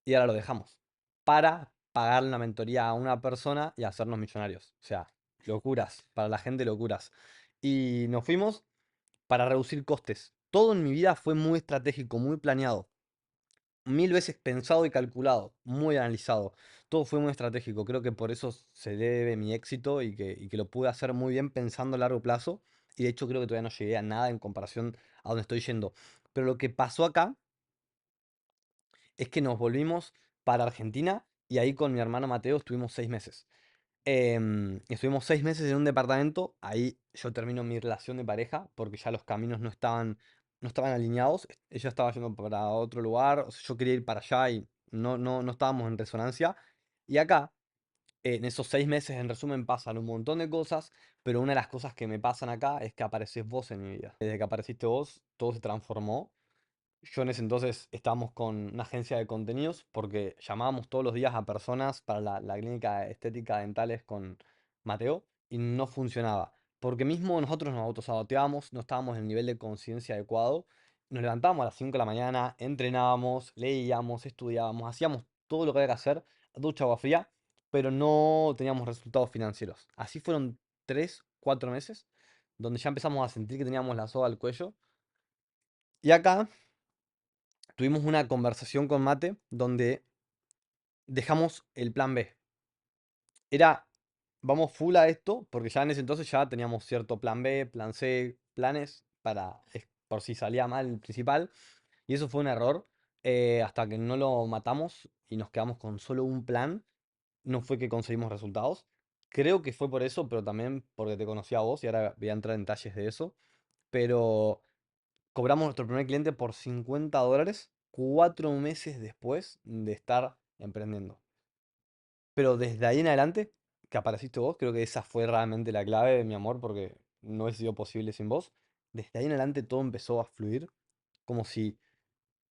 y ahora lo dejamos para pagar una mentoría a una persona y hacernos millonarios. O sea, locuras, para la gente locuras. Y nos fuimos para reducir costes. Todo en mi vida fue muy estratégico, muy planeado. 1000 veces pensado y calculado, muy analizado. Todo fue muy estratégico. Creo que por eso se debe mi éxito y que lo pude hacer muy bien pensando a largo plazo. Y de hecho creo que todavía no llegué a nada en comparación a donde estoy yendo. Pero lo que pasó acá es que nos volvimos para Argentina y ahí con mi hermano Mateo estuvimos 6 meses. Estuvimos 6 meses en un departamento. Ahí yo termino mi relación de pareja porque ya los caminos no estaban alineados. Ella estaba yendo para otro lugar. O sea, yo quería ir para allá y no estábamos en resonancia. Y acá, en esos 6 meses, en resumen, pasan un montón de cosas. Pero una de las cosas que me pasan acá es que apareces vos en mi vida. Desde que apareciste vos, todo se transformó. Yo en ese entonces estábamos con una agencia de contenidos porque llamábamos todos los días a personas para la clínica estética dentales con Mateo y no funcionaba. Porque mismo nosotros nos autosaboteábamos, no estábamos en el nivel de conciencia adecuado. Nos levantábamos a las 5 de la mañana, entrenábamos, leíamos, estudiábamos, hacíamos todo lo que había que hacer, ducha agua fría, pero no teníamos resultados financieros. Así fueron 3, 4 meses donde ya empezamos a sentir que teníamos la soga al cuello. Y acá tuvimos una conversación con Mate donde dejamos el plan B. Era, vamos full a esto, porque ya en ese entonces ya teníamos cierto plan B, plan C, planes para, por si salía mal el principal. Y eso fue un error, hasta que no lo matamos y nos quedamos con solo un plan. No fue que conseguimos resultados. Creo que fue por eso, pero también porque te conocí a vos y ahora voy a entrar en detalles de eso. Pero cobramos nuestro primer cliente por $50 4 meses después de estar emprendiendo. Pero desde ahí en adelante, que apareciste vos, creo que esa fue realmente la clave de mi amor, porque no hubiese sido posible sin vos. Desde ahí en adelante todo empezó a fluir, como si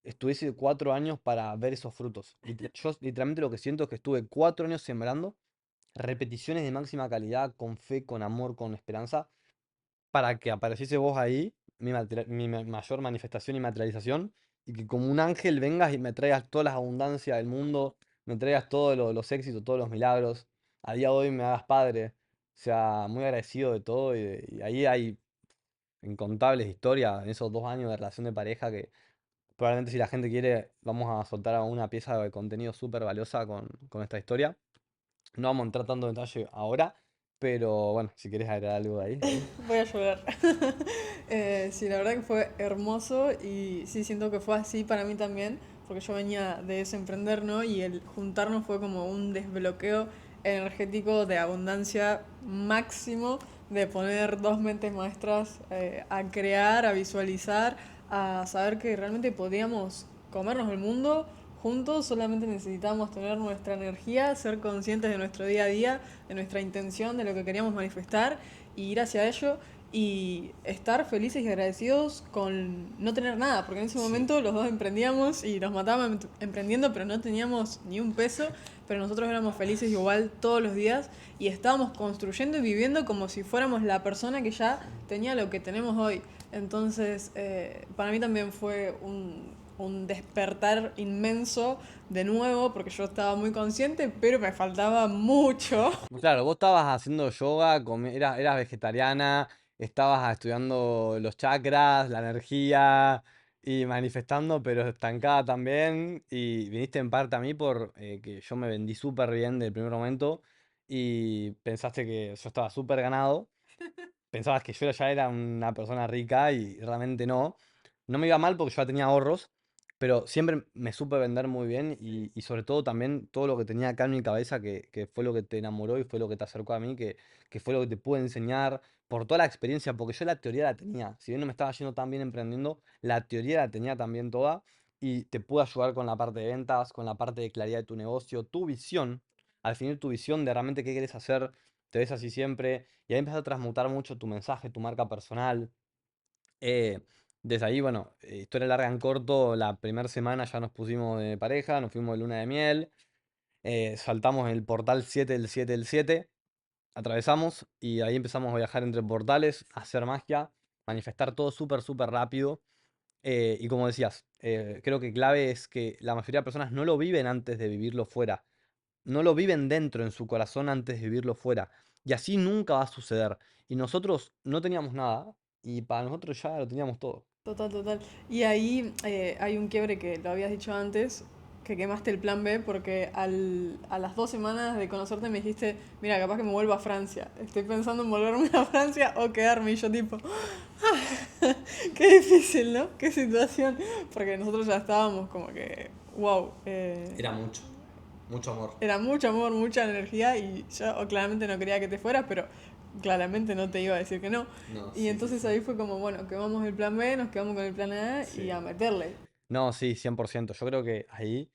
estuviese 4 años para ver esos frutos. Yo literalmente lo que siento es que estuve 4 años sembrando repeticiones de máxima calidad, con fe, con amor, con esperanza, para que apareciese vos ahí, mi mayor manifestación y materialización, y que como un ángel vengas y me traigas todas las abundancias del mundo, me traigas todos los éxitos, todos los milagros, a día de hoy me hagas padre, o sea, muy agradecido de todo, y ahí hay incontables historias en esos 2 años de relación de pareja que probablemente si la gente quiere vamos a soltar una pieza de contenido súper valiosa con esta historia. No vamos a entrar tanto en detalle ahora, pero bueno, si quieres agregar algo de ahí. Voy a llorar. Sí, la verdad que fue hermoso y sí, siento que fue así para mí también, porque yo venía de ese emprender, ¿no? Y el juntarnos fue como un desbloqueo energético de abundancia máximo, de poner dos mentes maestras a crear, a visualizar, a saber que realmente podíamos comernos el mundo juntos, solamente necesitamos tener nuestra energía, ser conscientes de nuestro día a día, de nuestra intención, de lo que queríamos manifestar y ir hacia ello y estar felices y agradecidos con no tener nada, porque en ese Sí. momento los dos emprendíamos y nos matábamos emprendiendo, pero no teníamos ni un peso, pero nosotros éramos felices igual todos los días y estábamos construyendo y viviendo como si fuéramos la persona que ya tenía lo que tenemos hoy. Entonces, para mí también fue un despertar inmenso de nuevo, porque yo estaba muy consciente, pero me faltaba mucho. Claro, vos estabas haciendo yoga, eras vegetariana, estabas estudiando los chakras, la energía y manifestando, pero estancada también. Y viniste en parte a mí por que yo me vendí súper bien del primer momento y pensaste que yo estaba súper ganado. Pensabas que yo ya era una persona rica y realmente no. No me iba mal porque yo ya tenía ahorros, pero siempre me supe vender muy bien y sobre todo también todo lo que tenía acá en mi cabeza, que fue lo que te enamoró y fue lo que te acercó a mí, que fue lo que te pude enseñar por toda la experiencia, porque yo la teoría la tenía. Si bien no me estaba yendo tan bien emprendiendo, la teoría la tenía también toda y te pude ayudar con la parte de ventas, con la parte de claridad de tu negocio, tu visión, al definir tu visión de realmente qué quieres hacer, te ves así siempre y ahí empieza a transmutar mucho tu mensaje, tu marca personal. Eh, Desde ahí, bueno, historia larga en corto, la primera semana ya nos pusimos de pareja, nos fuimos de luna de miel, saltamos el portal 7 del 7 del 7, atravesamos y ahí empezamos a viajar entre portales, a hacer magia, manifestar todo súper, súper rápido. Y como decías, creo que clave es que la mayoría de personas no lo viven antes de vivirlo fuera, no lo viven dentro en su corazón antes de vivirlo fuera. Y así nunca va a suceder. Y nosotros no teníamos nada y para nosotros ya lo teníamos todo. Total, total. Y ahí hay un quiebre que lo habías dicho antes, que quemaste el plan B porque a las 2 semanas de conocerte me dijiste, mira, capaz que me vuelvo a Francia. Estoy pensando en volverme a Francia o quedarme. Y yo tipo, qué difícil, ¿no? Qué situación. Porque nosotros ya estábamos como que, wow. Era mucho. Mucho amor. Era mucho amor, mucha energía y yo claramente no quería que te fueras, pero claramente no te iba a decir que no. No, Y sí, sí, entonces sí. ahí fue como, bueno, quemamos el plan B, nos quedamos con el plan A y a Sí. meterle. No, sí, 100%. Yo creo que ahí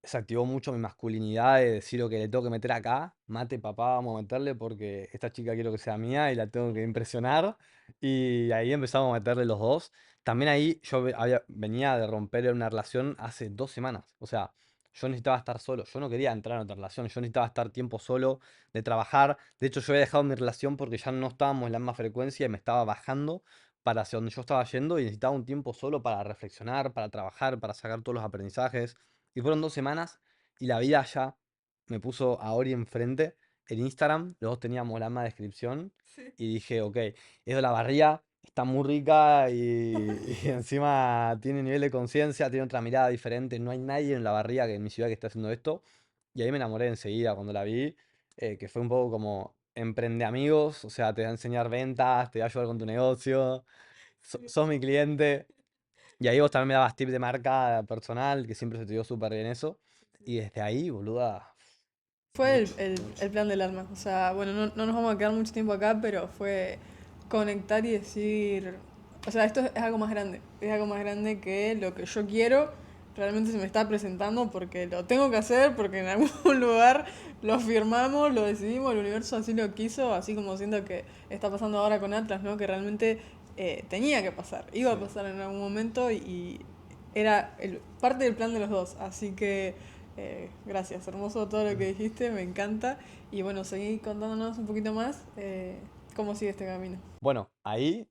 se activó mucho mi masculinidad de decir, que le tengo que meter acá, mate papá, vamos a meterle porque esta chica quiero que sea mía y la tengo que impresionar. Y ahí empezamos a meterle los dos. También ahí yo venía de romper una relación hace 2 semanas. O sea, yo necesitaba estar solo. Yo no quería entrar en otra relación. Yo necesitaba estar tiempo solo, de trabajar. De hecho, yo había dejado mi relación porque ya no estábamos en la misma frecuencia y me estaba bajando para hacia donde yo estaba yendo y necesitaba un tiempo solo para reflexionar, para trabajar, para sacar todos los aprendizajes. Y fueron 2 semanas y la vida ya me puso a Ori enfrente en Instagram. Los dos teníamos la misma descripción. Sí. Y dije, ok, es de la barría, está muy rica y encima tiene nivel de conciencia, tiene otra mirada diferente. No hay nadie en la barría que en mi ciudad que esté haciendo esto. Y ahí me enamoré enseguida cuando la vi, que fue un poco como emprende amigos, o sea, te va a enseñar ventas, te va a ayudar con tu negocio, Sí. sos mi cliente. Y ahí vos también me dabas tips de marca personal, que siempre se te dio súper bien eso. Y desde ahí, boluda, Fue mucho, mucho. el plan del alma. O sea, bueno, no nos vamos a quedar mucho tiempo acá, pero fue conectar y decir, o sea, esto es algo más grande. Es algo más grande que lo que yo quiero. Realmente se me está presentando porque lo tengo que hacer, porque en algún lugar lo firmamos, lo decidimos, el universo así lo quiso, así como siento que está pasando ahora con Atlas, ¿no? Que realmente tenía que pasar, iba a Sí. pasar en algún momento y era parte del plan de los dos. Así que gracias, hermoso todo lo que dijiste, me encanta. Y bueno, seguí contándonos un poquito más cómo sigue este camino. Bueno, ahí,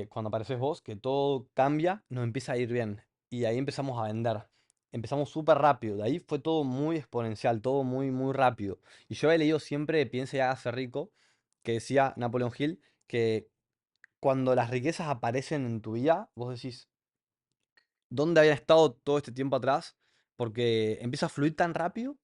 cuando apareces vos, que todo cambia, nos empieza a ir bien. Y ahí empezamos a vender. Empezamos súper rápido. De ahí fue todo muy exponencial, todo muy, muy rápido. Y yo he leído siempre Piensa y hágase rico, que decía Napoleon Hill, que cuando las riquezas aparecen en tu vida, vos decís, ¿dónde habían estado todo este tiempo atrás? Porque empieza a fluir tan rápido.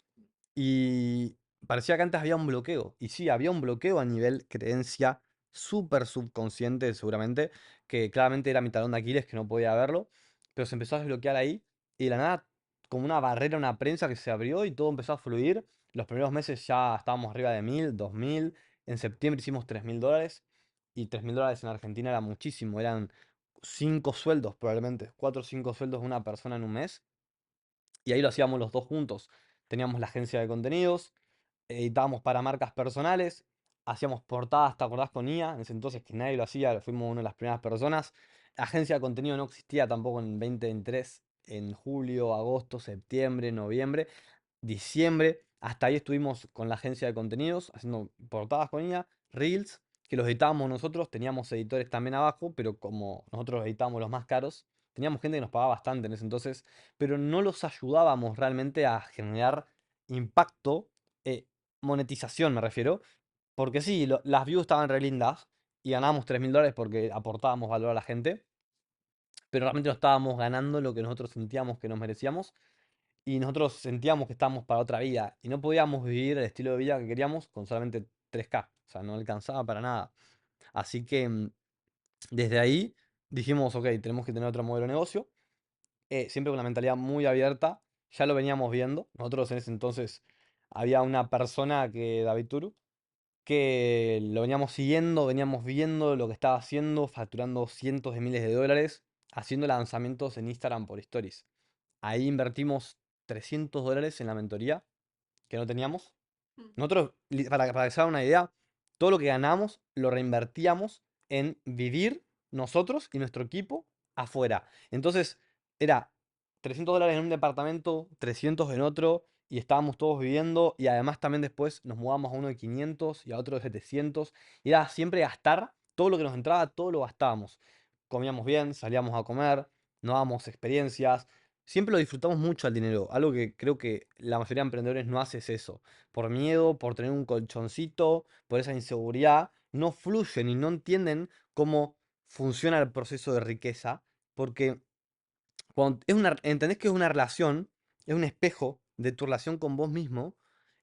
Y parecía que antes había un bloqueo. Y sí, había un bloqueo a nivel creencia súper subconsciente, seguramente, que claramente era mi talón de Aquiles, que no podía verlo. Pero se empezó a desbloquear ahí. Y de la nada, como una barrera, una prensa que se abrió y todo empezó a fluir. Los primeros meses ya estábamos arriba de 1000, 2000. En septiembre hicimos $3000. Y $3000 en Argentina era muchísimo. Eran 5 sueldos probablemente. 4 o 5 sueldos de una persona en un mes. Y ahí lo hacíamos los dos juntos. Teníamos la agencia de contenidos, editábamos para marcas personales, hacíamos portadas, ¿te acordás con IA? En ese entonces que nadie lo hacía, fuimos una de las primeras personas. La agencia de contenido no existía tampoco en 2023, en julio, agosto, septiembre, noviembre, diciembre. Hasta ahí estuvimos con la agencia de contenidos, haciendo portadas con IA, reels, que los editábamos nosotros, teníamos editores también abajo, pero como nosotros editábamos los más caros, teníamos gente que nos pagaba bastante en ese entonces, pero no los ayudábamos realmente a generar impacto, eh, monetización me refiero, porque sí, las views estaban re lindas y ganábamos $3000 porque aportábamos valor a la gente, pero realmente no estábamos ganando lo que nosotros sentíamos que nos merecíamos y nosotros sentíamos que estábamos para otra vida y no podíamos vivir el estilo de vida que queríamos con solamente 3K, o sea, no alcanzaba para nada. Así que desde ahí dijimos, ok, tenemos que tener otro modelo de negocio, siempre con una mentalidad muy abierta, ya lo veníamos viendo. Nosotros en ese entonces había una persona que, David Turu, que lo veníamos siguiendo, veníamos viendo lo que estaba haciendo, facturando cientos de miles de dólares, haciendo lanzamientos en Instagram por Stories. Ahí invertimos $300 en la mentoría que no teníamos. Nosotros, para que se hagan una idea, todo lo que ganamos lo reinvertíamos en vivir nosotros y nuestro equipo afuera. Entonces, era $300 en un departamento, 300 en otro, y estábamos todos viviendo, y además también después nos mudamos a uno de 500 y a otro de 700, y era siempre gastar todo lo que nos entraba, todo lo gastábamos. Comíamos bien, salíamos a comer, nos dábamos experiencias, siempre lo disfrutamos mucho al dinero, algo que creo que la mayoría de emprendedores no hace es eso por miedo, por tener un colchoncito, por esa inseguridad, no fluyen y no entienden cómo funciona el proceso de riqueza, porque cuando entendés que es una relación, es un espejo de tu relación con vos mismo,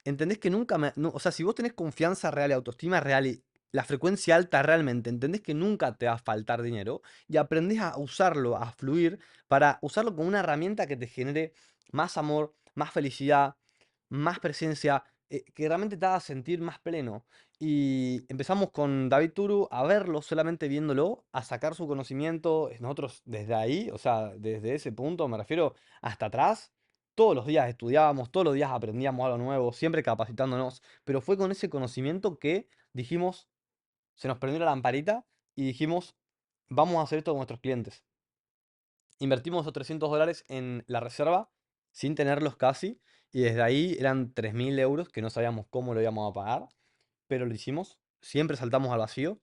entendés que nunca o sea, si vos tenés confianza real y autoestima real y la frecuencia alta realmente, entendés que nunca te va a faltar dinero y aprendés a usarlo, a fluir, para usarlo como una herramienta que te genere más amor, más felicidad, más presencia, que realmente te haga sentir más pleno. Y empezamos con David Turu a verlo, solamente viéndolo, a sacar su conocimiento. Nosotros desde ahí, o sea, desde ese punto, me refiero hasta atrás, todos los días estudiábamos, todos los días aprendíamos algo nuevo, siempre capacitándonos, pero fue con ese conocimiento que dijimos, se nos prendió la lamparita y dijimos, vamos a hacer esto con nuestros clientes. Invertimos esos $300 en la reserva sin tenerlos casi, y desde ahí eran 3.000 euros que no sabíamos cómo lo íbamos a pagar, pero lo hicimos, siempre saltamos al vacío,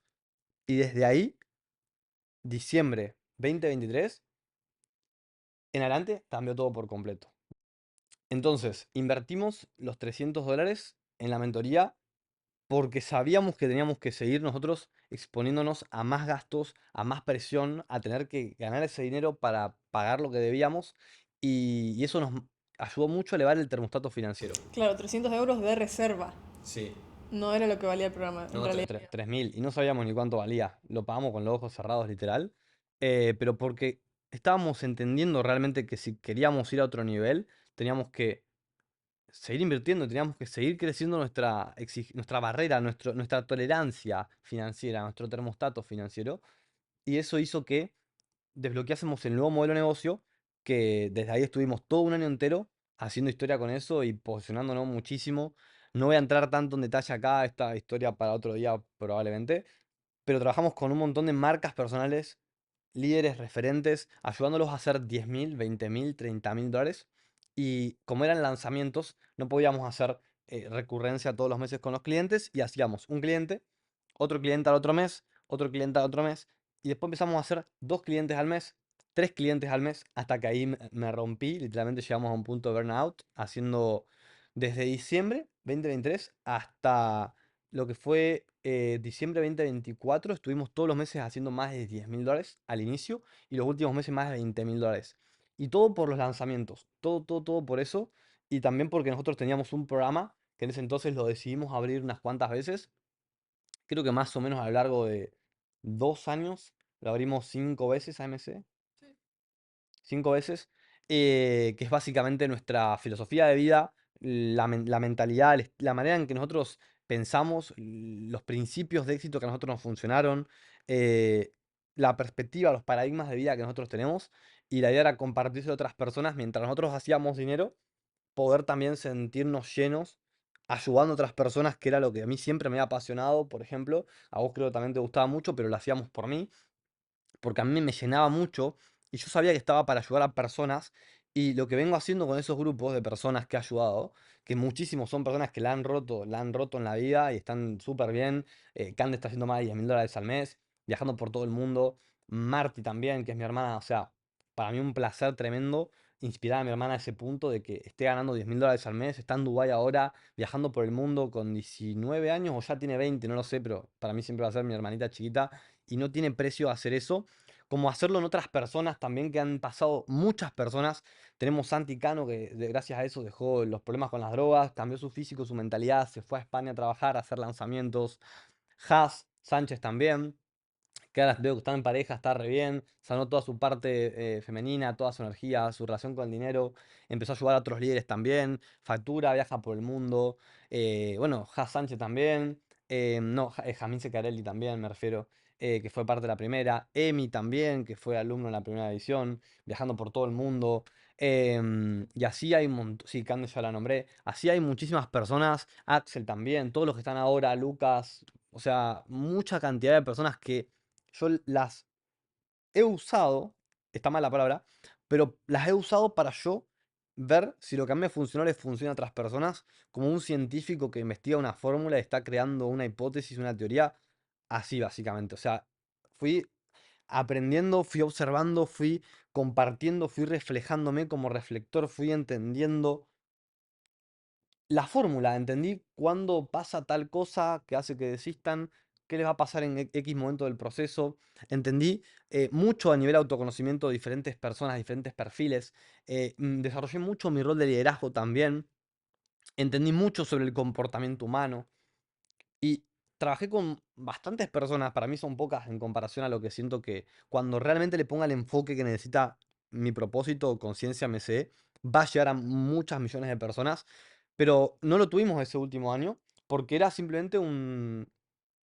y desde ahí, diciembre 2023, en adelante cambió todo por completo. Entonces, invertimos los $300 en la mentoría porque sabíamos que teníamos que seguir nosotros exponiéndonos a más gastos, a más presión, a tener que ganar ese dinero para pagar lo que debíamos, y eso nos ayudó mucho a elevar el termostato financiero. Claro, 300 euros de reserva. Sí. No era lo que valía el programa, en No, realidad. 3.000, y no sabíamos ni cuánto valía. Lo pagamos con los ojos cerrados, literal. Pero porque estábamos entendiendo realmente que si queríamos ir a otro nivel, teníamos que seguir invirtiendo, teníamos que seguir creciendo nuestra barrera, nuestra tolerancia financiera, nuestro termostato financiero. Y eso hizo que desbloqueásemos el nuevo modelo de negocio, que desde ahí estuvimos todo un año entero haciendo historia con eso y posicionándonos muchísimo. No voy a entrar tanto en detalle acá, esta historia para otro día probablemente, pero trabajamos con un montón de marcas personales, líderes, referentes, ayudándolos a hacer 10.000, 20.000, $30.000. Y como eran lanzamientos, no podíamos hacer recurrencia todos los meses con los clientes, y hacíamos un cliente, otro cliente al otro mes, otro cliente al otro mes, y después empezamos a hacer dos clientes al mes, tres clientes al mes, hasta que ahí me rompí, literalmente llegamos a un punto de burnout, haciendo desde diciembre 2023 hasta lo que fue diciembre 2024, estuvimos todos los meses haciendo más de $10.000 al inicio, y los últimos meses más de $20.000. Y todo por los lanzamientos, todo, todo, todo por eso. Y también porque nosotros teníamos un programa que en ese entonces lo decidimos abrir unas cuantas veces. Creo que más o menos a lo largo de 2 años lo abrimos 5 veces a MC, 5 veces, que es básicamente nuestra filosofía de vida, la mentalidad, la manera en que nosotros pensamos, los principios de éxito que a nosotros nos funcionaron, eh, la perspectiva, los paradigmas de vida que nosotros tenemos, y la idea era compartirse a otras personas mientras nosotros hacíamos dinero, poder también sentirnos llenos. Ayudando a otras personas, que era lo que a mí siempre me había apasionado, por ejemplo, a vos creo que también te gustaba mucho, pero lo hacíamos por mí, porque a mí me llenaba mucho, y yo sabía que estaba para ayudar a personas, y lo que vengo haciendo con esos grupos de personas que he ayudado, que muchísimos son personas que la han roto en la vida y están súper bien. Cande está haciendo más de $10.000 al mes, viajando por todo el mundo. Marty también, que es mi hermana, o sea, para mí un placer tremendo inspirar a mi hermana a ese punto de que esté ganando $10.000 al mes, está en Dubái ahora, viajando por el mundo con 19 años, o ya tiene 20, no lo sé, pero para mí siempre va a ser mi hermanita chiquita, y no tiene precio hacer eso, como hacerlo en otras personas también que han pasado muchas personas. Tenemos Santi Cano, que gracias a eso dejó los problemas con las drogas, cambió su físico, su mentalidad, se fue a España a trabajar, a hacer lanzamientos. Haas Sánchez también, que ahora veo que está en pareja, está re bien, sanó toda su parte femenina, toda su energía, su relación con el dinero, empezó a ayudar a otros líderes también, factura, viaja por el mundo. Bueno, Haas Sánchez también, no, Jamín Secarelli también, me refiero, que fue parte de la primera, Emi también, que fue alumno en la primera edición, viajando por todo el mundo. Y así hay un montón, sí, Cande ya la nombré, así hay muchísimas personas, Axel también, todos los que están ahora, Lucas, o sea, mucha cantidad de personas que yo las he usado, está mal la palabra, pero las he usado para yo ver si lo que a mí me funcionó le funciona a otras personas, como un científico que investiga una fórmula y está creando una hipótesis, una teoría, así básicamente. O sea, fui aprendiendo, fui observando, fui compartiendo, fui reflejándome como reflector, fui entendiendo la fórmula, entendí cuándo pasa tal cosa que hace que desistan, qué les va a pasar en X momento del proceso. Entendí mucho a nivel de autoconocimiento de diferentes personas, diferentes perfiles. Desarrollé mucho mi rol de liderazgo también. Entendí mucho sobre el comportamiento humano. Y trabajé con bastantes personas, para mí son pocas en comparación a lo que siento que cuando realmente le ponga el enfoque que necesita mi propósito o conciencia MCE, va a llegar a muchas millones de personas. pero no lo tuvimos ese último año porque era simplemente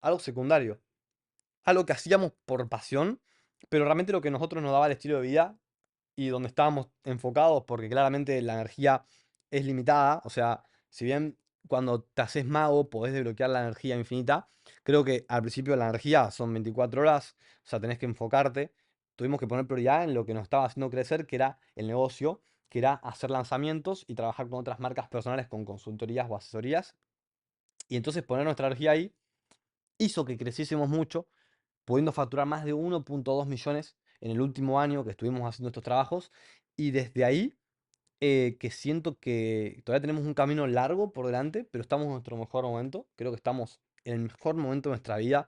algo secundario, algo que hacíamos por pasión, pero realmente lo que a nosotros nos daba el estilo de vida y donde estábamos enfocados, porque claramente la energía es limitada, o sea, si bien cuando te haces mago podés desbloquear la energía infinita, creo que al principio la energía son 24 horas, o sea, tenés que enfocarte, tuvimos que poner prioridad en lo que nos estaba haciendo crecer, que era el negocio, que era hacer lanzamientos y trabajar con otras marcas personales con consultorías o asesorías, y entonces poner nuestra energía ahí hizo que creciésemos mucho, pudiendo facturar más de 1,2 millones en el último año que estuvimos haciendo estos trabajos. Y desde ahí, que siento que todavía tenemos un camino largo por delante, pero estamos en nuestro mejor momento. Creo que estamos en el mejor momento de nuestra vida.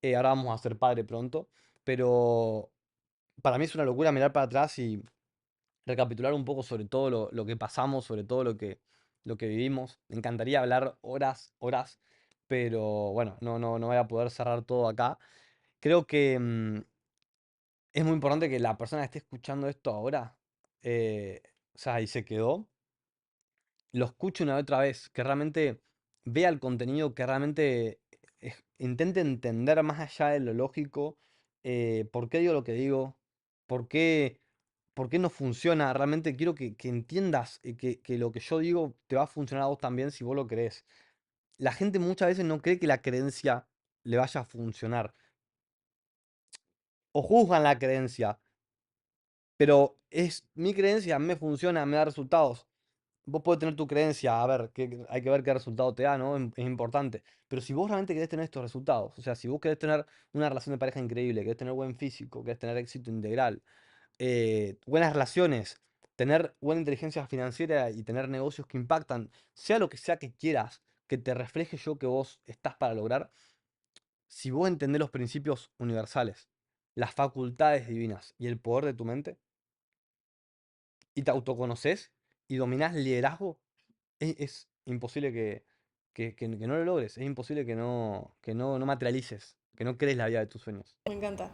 Ahora vamos a ser padre pronto, pero para mí es una locura mirar para atrás y recapitular un poco sobre todo lo que pasamos, sobre todo lo que vivimos. Me encantaría hablar horas, horas, pero bueno, no voy a poder cerrar todo acá. Creo que es muy importante que la persona que esté escuchando esto ahora, eh, o sea, y se quedó, lo escuche una y otra vez, que realmente vea el contenido, que realmente intente entender más allá de lo lógico, por qué digo lo que digo, por qué, por qué no funciona. Realmente quiero que entiendas que lo que yo digo te va a funcionar a vos también si vos lo crees. La gente muchas veces no cree que la creencia le vaya a funcionar, o juzgan la creencia. Pero es mi creencia, me funciona, me da resultados. Vos podés tener tu creencia, a ver, hay que ver qué resultado te da, ¿no? Es importante. Pero si vos realmente querés tener estos resultados, o sea, si vos querés tener una relación de pareja increíble, querés tener buen físico, querés tener éxito integral, buenas relaciones, tener buena inteligencia financiera y tener negocios que impactan, sea lo que sea que quieras, que te refleje yo que vos estás para lograr, si vos entendés los principios universales, las facultades divinas y el poder de tu mente, y te autoconoces y dominás el liderazgo, es imposible que no lo logres, es imposible que no materialices, que no crees la vida de tus sueños. Me encanta.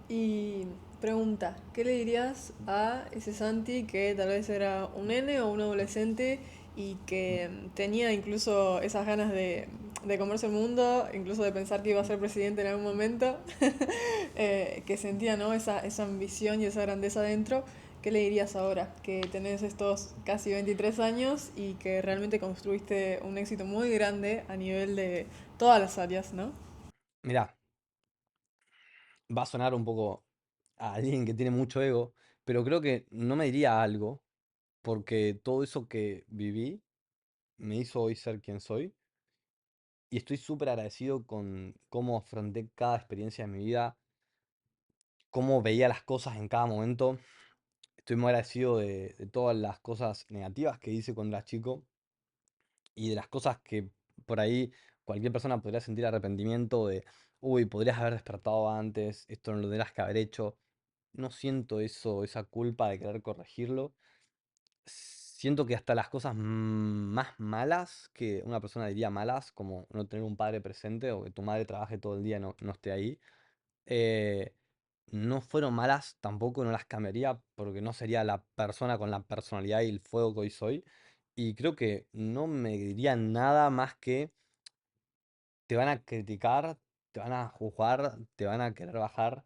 Y pregunta, ¿qué le dirías a ese Santi que tal vez era un nene o un adolescente y que tenía incluso esas ganas de comerse el mundo, incluso de pensar que iba a ser presidente en algún momento, que sentía, ¿no? esa ambición y esa grandeza dentro? ¿Qué le dirías ahora que tenés estos casi 23 años y que realmente construiste un éxito muy grande a nivel de todas las áreas, ¿no? Mirá, va a sonar un poco a alguien que tiene mucho ego, pero creo que no me diría algo, porque todo eso que viví me hizo hoy ser quien soy, y estoy súper agradecido con cómo afronté cada experiencia de mi vida, cómo veía las cosas en cada momento. Estoy muy agradecido de todas las cosas negativas que hice cuando era chico y de las cosas que por ahí cualquier persona podría sentir arrepentimiento de, uy, podrías haber despertado antes, esto no lo tendrías que haber hecho. No siento eso, esa culpa de querer corregirlo. Siento que hasta las cosas más malas, que una persona diría malas, como no tener un padre presente o que tu madre trabaje todo el día y no esté ahí, eh, no fueron malas, tampoco no las cambiaría porque no sería la persona con la personalidad y el fuego que hoy soy. Y creo que no me dirían nada más que te van a criticar, te van a juzgar, te van a querer bajar,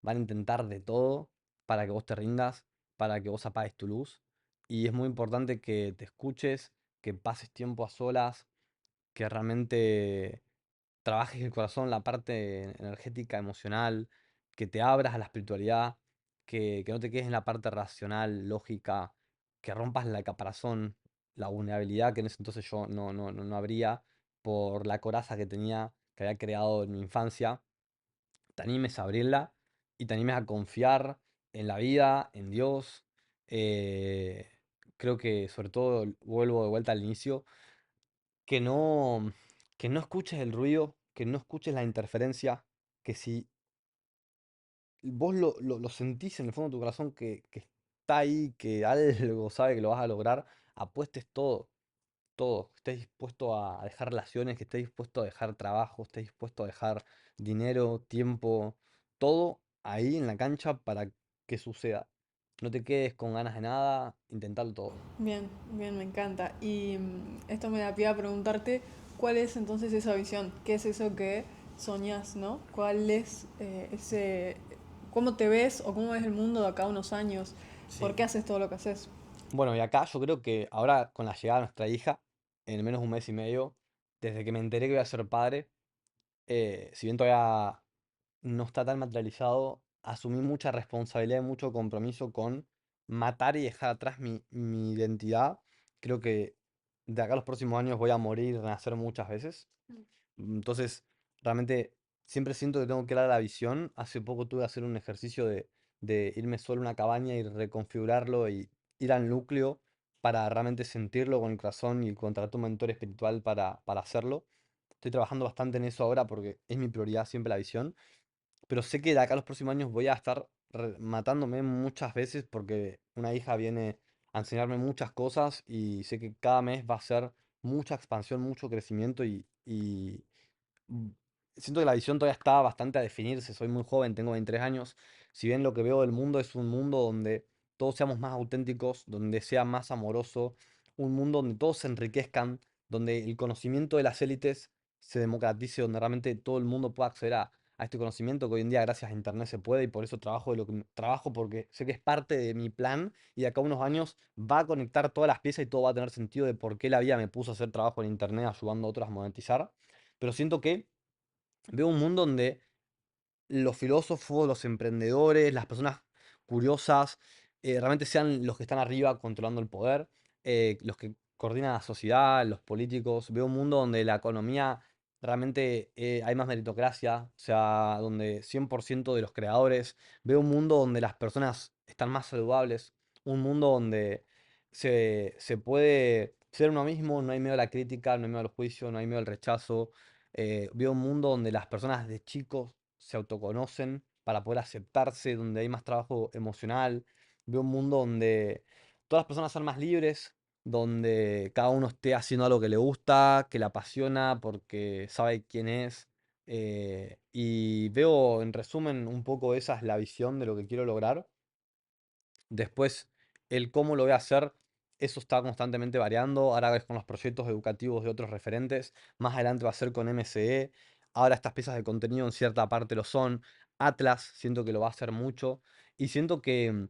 van a intentar de todo para que vos te rindas, para que vos apagues tu luz. Y es muy importante que te escuches, que pases tiempo a solas, que realmente trabajes el corazón, la parte energética, emocional, que te abras a la espiritualidad, que no te quedes en la parte racional, lógica, que rompas la caparazón, la vulnerabilidad que en ese entonces yo no habría por la coraza que tenía, que había creado en mi infancia. Te animes a abrirla y te animes a confiar en la vida, en Dios. eh, Creo que sobre todo vuelvo de vuelta al inicio que no escuches el ruido, que no escuches la interferencia, que si vos lo sentís en el fondo de tu corazón que está ahí, que algo sabe que lo vas a lograr, apuestes todo, todo. Estés dispuesto a dejar relaciones, que estés dispuesto a dejar trabajo, estés dispuesto a dejar dinero, tiempo, todo ahí en la cancha para que suceda. no te quedes con ganas de nada, intentarlo todo. Bien, bien, me encanta. Y esto me da pie a preguntarte, ¿cuál es entonces esa visión? ¿Qué es eso que soñás, no? ¿Cuál es cómo te ves o cómo ves el mundo de acá a unos años? ¿Por Sí. qué haces todo lo que haces? Bueno, y acá yo creo que ahora con la llegada de nuestra hija, en menos de un mes y medio, desde que me enteré que voy a ser padre, si bien todavía no está tan materializado, asumí mucha responsabilidad y mucho compromiso con matar y dejar atrás mi identidad. Creo que de acá a los próximos años voy a morir y renacer muchas veces. Entonces, realmente siempre siento que tengo que dar la visión. Hace poco tuve que hacer un ejercicio de irme solo a una cabaña y reconfigurarlo y ir al núcleo para realmente sentirlo con el corazón y contratar un mentor espiritual para hacerlo. Estoy trabajando bastante en eso ahora porque es mi prioridad siempre la visión. Pero sé que de acá a los próximos años voy a estar matándome muchas veces porque una hija viene a enseñarme muchas cosas y sé que cada mes va a ser mucha expansión, mucho crecimiento y mm, siento que la visión todavía está bastante a definirse. Soy muy joven, tengo 23 años. Si bien lo que veo del mundo es un mundo donde todos seamos más auténticos, donde sea más amoroso, un mundo donde todos se enriquezcan, donde el conocimiento de las élites se democratice, donde realmente todo el mundo pueda acceder a este conocimiento que hoy en día gracias a internet se puede y por eso trabajo de lo que trabajo porque sé que es parte de mi plan y de acá a unos años va a conectar todas las piezas y todo va a tener sentido de por qué la vida me puso a hacer trabajo en internet ayudando a otros a monetizar. Pero siento que veo un mundo donde los filósofos, los emprendedores, las personas curiosas, realmente sean los que están arriba controlando el poder, los que coordinan la sociedad, los políticos. Veo un mundo donde la economía realmente hay más meritocracia, o sea, donde 100% de los creadores. Veo un mundo donde las personas están más saludables, un mundo donde se puede ser uno mismo, no hay miedo a la crítica, no hay miedo al juicio, no hay miedo al rechazo. Veo un mundo donde las personas de chicos se autoconocen para poder aceptarse, donde hay más trabajo emocional. Veo un mundo donde todas las personas son más libres, donde cada uno esté haciendo algo que le gusta, que le apasiona, porque sabe quién es. Y veo, en resumen, un poco esa es la visión de lo que quiero lograr. Después, el cómo lo voy a hacer, eso está constantemente variando. Ahora es con los proyectos educativos de otros referentes. Más adelante va a ser con MCE. Ahora estas piezas de contenido en cierta parte lo son. Atlas, siento que lo va a hacer mucho. Y siento que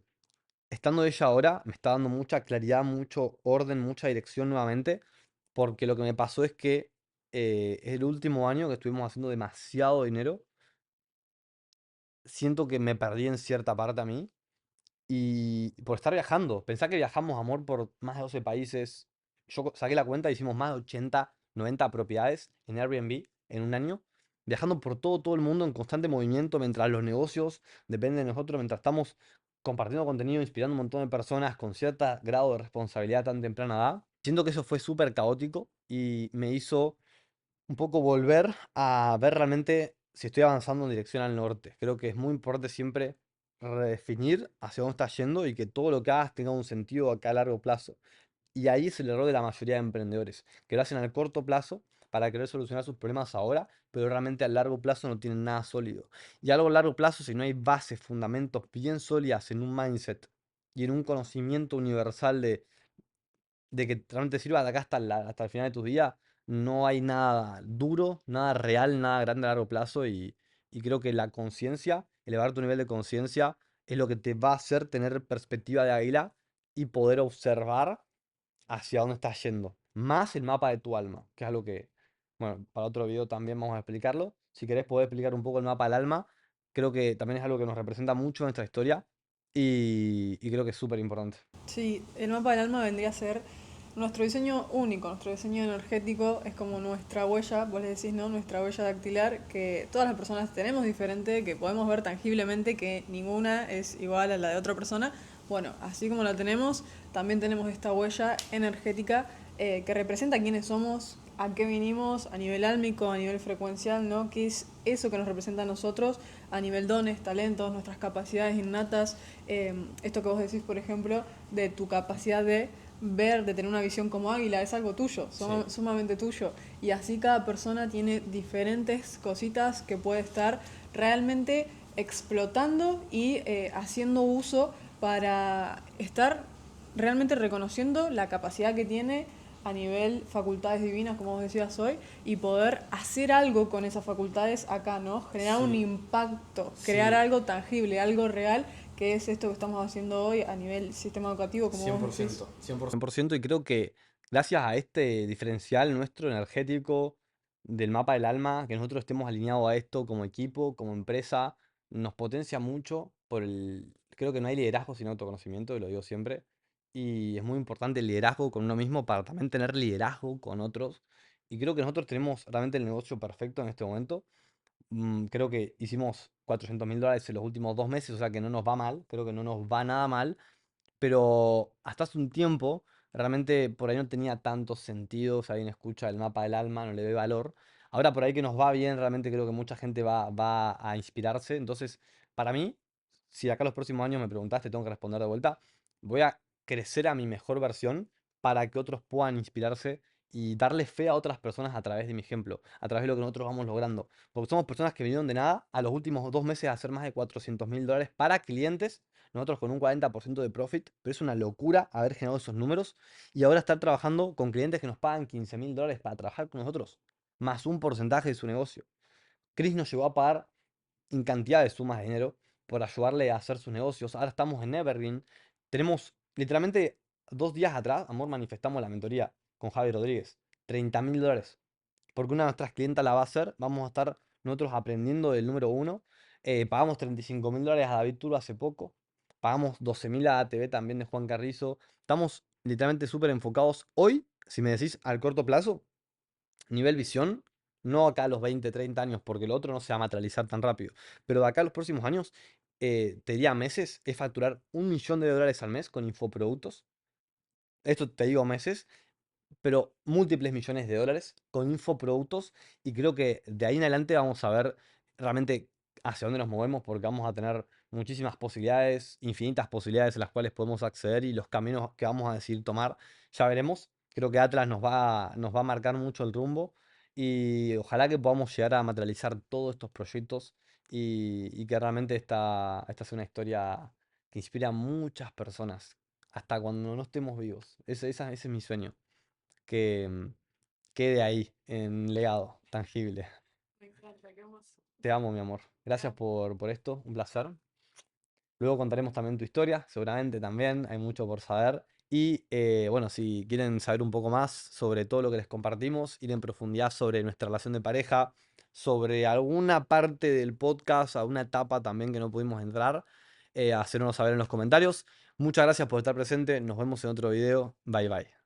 estando ella ahora, me está dando mucha claridad, mucho orden, mucha dirección nuevamente. Porque lo que me pasó es que es el último año que estuvimos haciendo demasiado dinero. Siento que me perdí en cierta parte a mí. Y por estar viajando, pensá que viajamos, amor, por más de 12 países. Yo saqué la cuenta, hicimos más de 80 90 propiedades en Airbnb en un año, viajando por todo el mundo en constante movimiento, mientras los negocios dependen de nosotros, mientras estamos compartiendo contenido, inspirando un montón de personas con cierto grado de responsabilidad tan temprana edad. Siento que eso fue súper caótico y me hizo un poco volver a ver realmente si estoy avanzando en dirección al norte. Creo que es muy importante siempre redefinir hacia dónde estás yendo y que todo lo que hagas tenga un sentido acá a largo plazo. Y ahí es el error de la mayoría de emprendedores, que lo hacen al corto plazo para querer solucionar sus problemas ahora, pero realmente a largo plazo no tienen nada sólido. Y algo a largo plazo, si no hay bases, fundamentos bien sólidas en un mindset y en un conocimiento universal de que realmente sirva de acá hasta, hasta el final de tus días, no hay nada duro, nada real, nada grande a largo plazo y creo que la conciencia, elevar tu nivel de conciencia, es lo que te va a hacer tener perspectiva de águila y poder observar hacia dónde estás yendo. Más el mapa de tu alma, que es algo que, bueno, para otro video también vamos a explicarlo. Si querés poder explicar un poco el mapa del alma, creo que también es algo que nos representa mucho en nuestra historia y creo que es súper importante. Sí, el mapa del alma vendría a ser nuestro diseño único, nuestro diseño energético es como nuestra huella, vos le decís, ¿no? Nuestra huella dactilar, que todas las personas tenemos diferente, que podemos ver tangiblemente que ninguna es igual a la de otra persona. Bueno, así como la tenemos, también tenemos esta huella energética que representa quiénes somos, a qué vinimos, a nivel álmico, a nivel frecuencial, ¿no? ¿Qué es eso que nos representa a nosotros a nivel dones, talentos, nuestras capacidades innatas? Esto que vos decís, por ejemplo, de tu capacidad de ver, de tener una visión como águila, es algo tuyo, Sí. sumamente tuyo. Y así cada persona tiene diferentes cositas que puede estar realmente explotando y haciendo uso para estar realmente reconociendo la capacidad que tiene a nivel facultades divinas, como vos decías hoy, y poder hacer algo con esas facultades acá, ¿no? Generar un Sí, impacto, crear sí, algo tangible, algo real, que es esto que estamos haciendo hoy a nivel sistema educativo, como cien vos por decís. ciento, 100%. Y creo que gracias a este diferencial nuestro energético del mapa del alma, que nosotros estemos alineados a esto como equipo, como empresa, nos potencia mucho por el... Creo que no hay liderazgo sin autoconocimiento, y lo digo siempre. Y es muy importante el liderazgo con uno mismo para también tener liderazgo con otros. Y creo que nosotros tenemos realmente el negocio perfecto en este momento. Creo que hicimos $400.000 en los últimos 2 meses, o sea que no nos va mal, creo que no nos va nada mal, pero hasta hace un tiempo realmente por ahí no tenía tanto sentido, si alguien escucha el mapa del alma, no le ve valor. Ahora por ahí que nos va bien, realmente creo que mucha gente va a inspirarse. Entonces, para mí, si acá los próximos años me preguntaste, tengo que responder de vuelta, voy a crecer a mi mejor versión para que otros puedan inspirarse y darle fe a otras personas a través de mi ejemplo, a través de lo que nosotros vamos logrando. Porque somos personas que vinieron de nada a los últimos 2 meses a hacer más de $400.000 para clientes, nosotros con un 40% de profit, pero es una locura haber generado esos números y ahora estar trabajando con clientes que nos pagan $15.000 para trabajar con nosotros, más un porcentaje de su negocio. Chris nos llegó a pagar en cantidad de sumas de dinero por ayudarle a hacer sus negocios. Ahora estamos en Evergreen. Tenemos literalmente 2 días atrás, amor, manifestamos la mentoría con Javi Rodríguez. $30.000. Porque una de nuestras clientas la va a hacer. Vamos a estar nosotros aprendiendo del número uno. Pagamos $35.000 a David Turo hace poco. Pagamos 12.000 a ATV también de Juan Carrizo. Estamos literalmente súper enfocados. Hoy, si me decís al corto plazo, nivel visión, no acá a los 20, 30 años, porque lo otro no se va a materializar tan rápido, pero de acá a los próximos años, te diría meses, es facturar $1.000.000 al mes con infoproductos. Esto te digo meses, pero múltiples millones de dólares con infoproductos, y creo que de ahí en adelante vamos a ver realmente hacia dónde nos movemos, porque vamos a tener muchísimas posibilidades, infinitas posibilidades a las cuales podemos acceder, y los caminos que vamos a decidir tomar ya veremos. Creo que Atlas nos va a marcar mucho el rumbo, y ojalá que podamos llegar a materializar todos estos proyectos, y que realmente esta sea una historia que inspira a muchas personas hasta cuando no estemos vivos. Ese es mi sueño, que quede ahí en legado tangible. Me encanta, qué hermoso. Te amo, mi amor. Gracias por esto, un placer. Luego contaremos también tu historia, seguramente también, hay mucho por saber. Y bueno, si quieren saber un poco más sobre todo lo que les compartimos, ir en profundidad sobre nuestra relación de pareja, sobre alguna parte del podcast, alguna etapa también que no pudimos entrar, hacérnoslo saber en los comentarios. Muchas gracias por estar presente, nos vemos en otro video. Bye bye.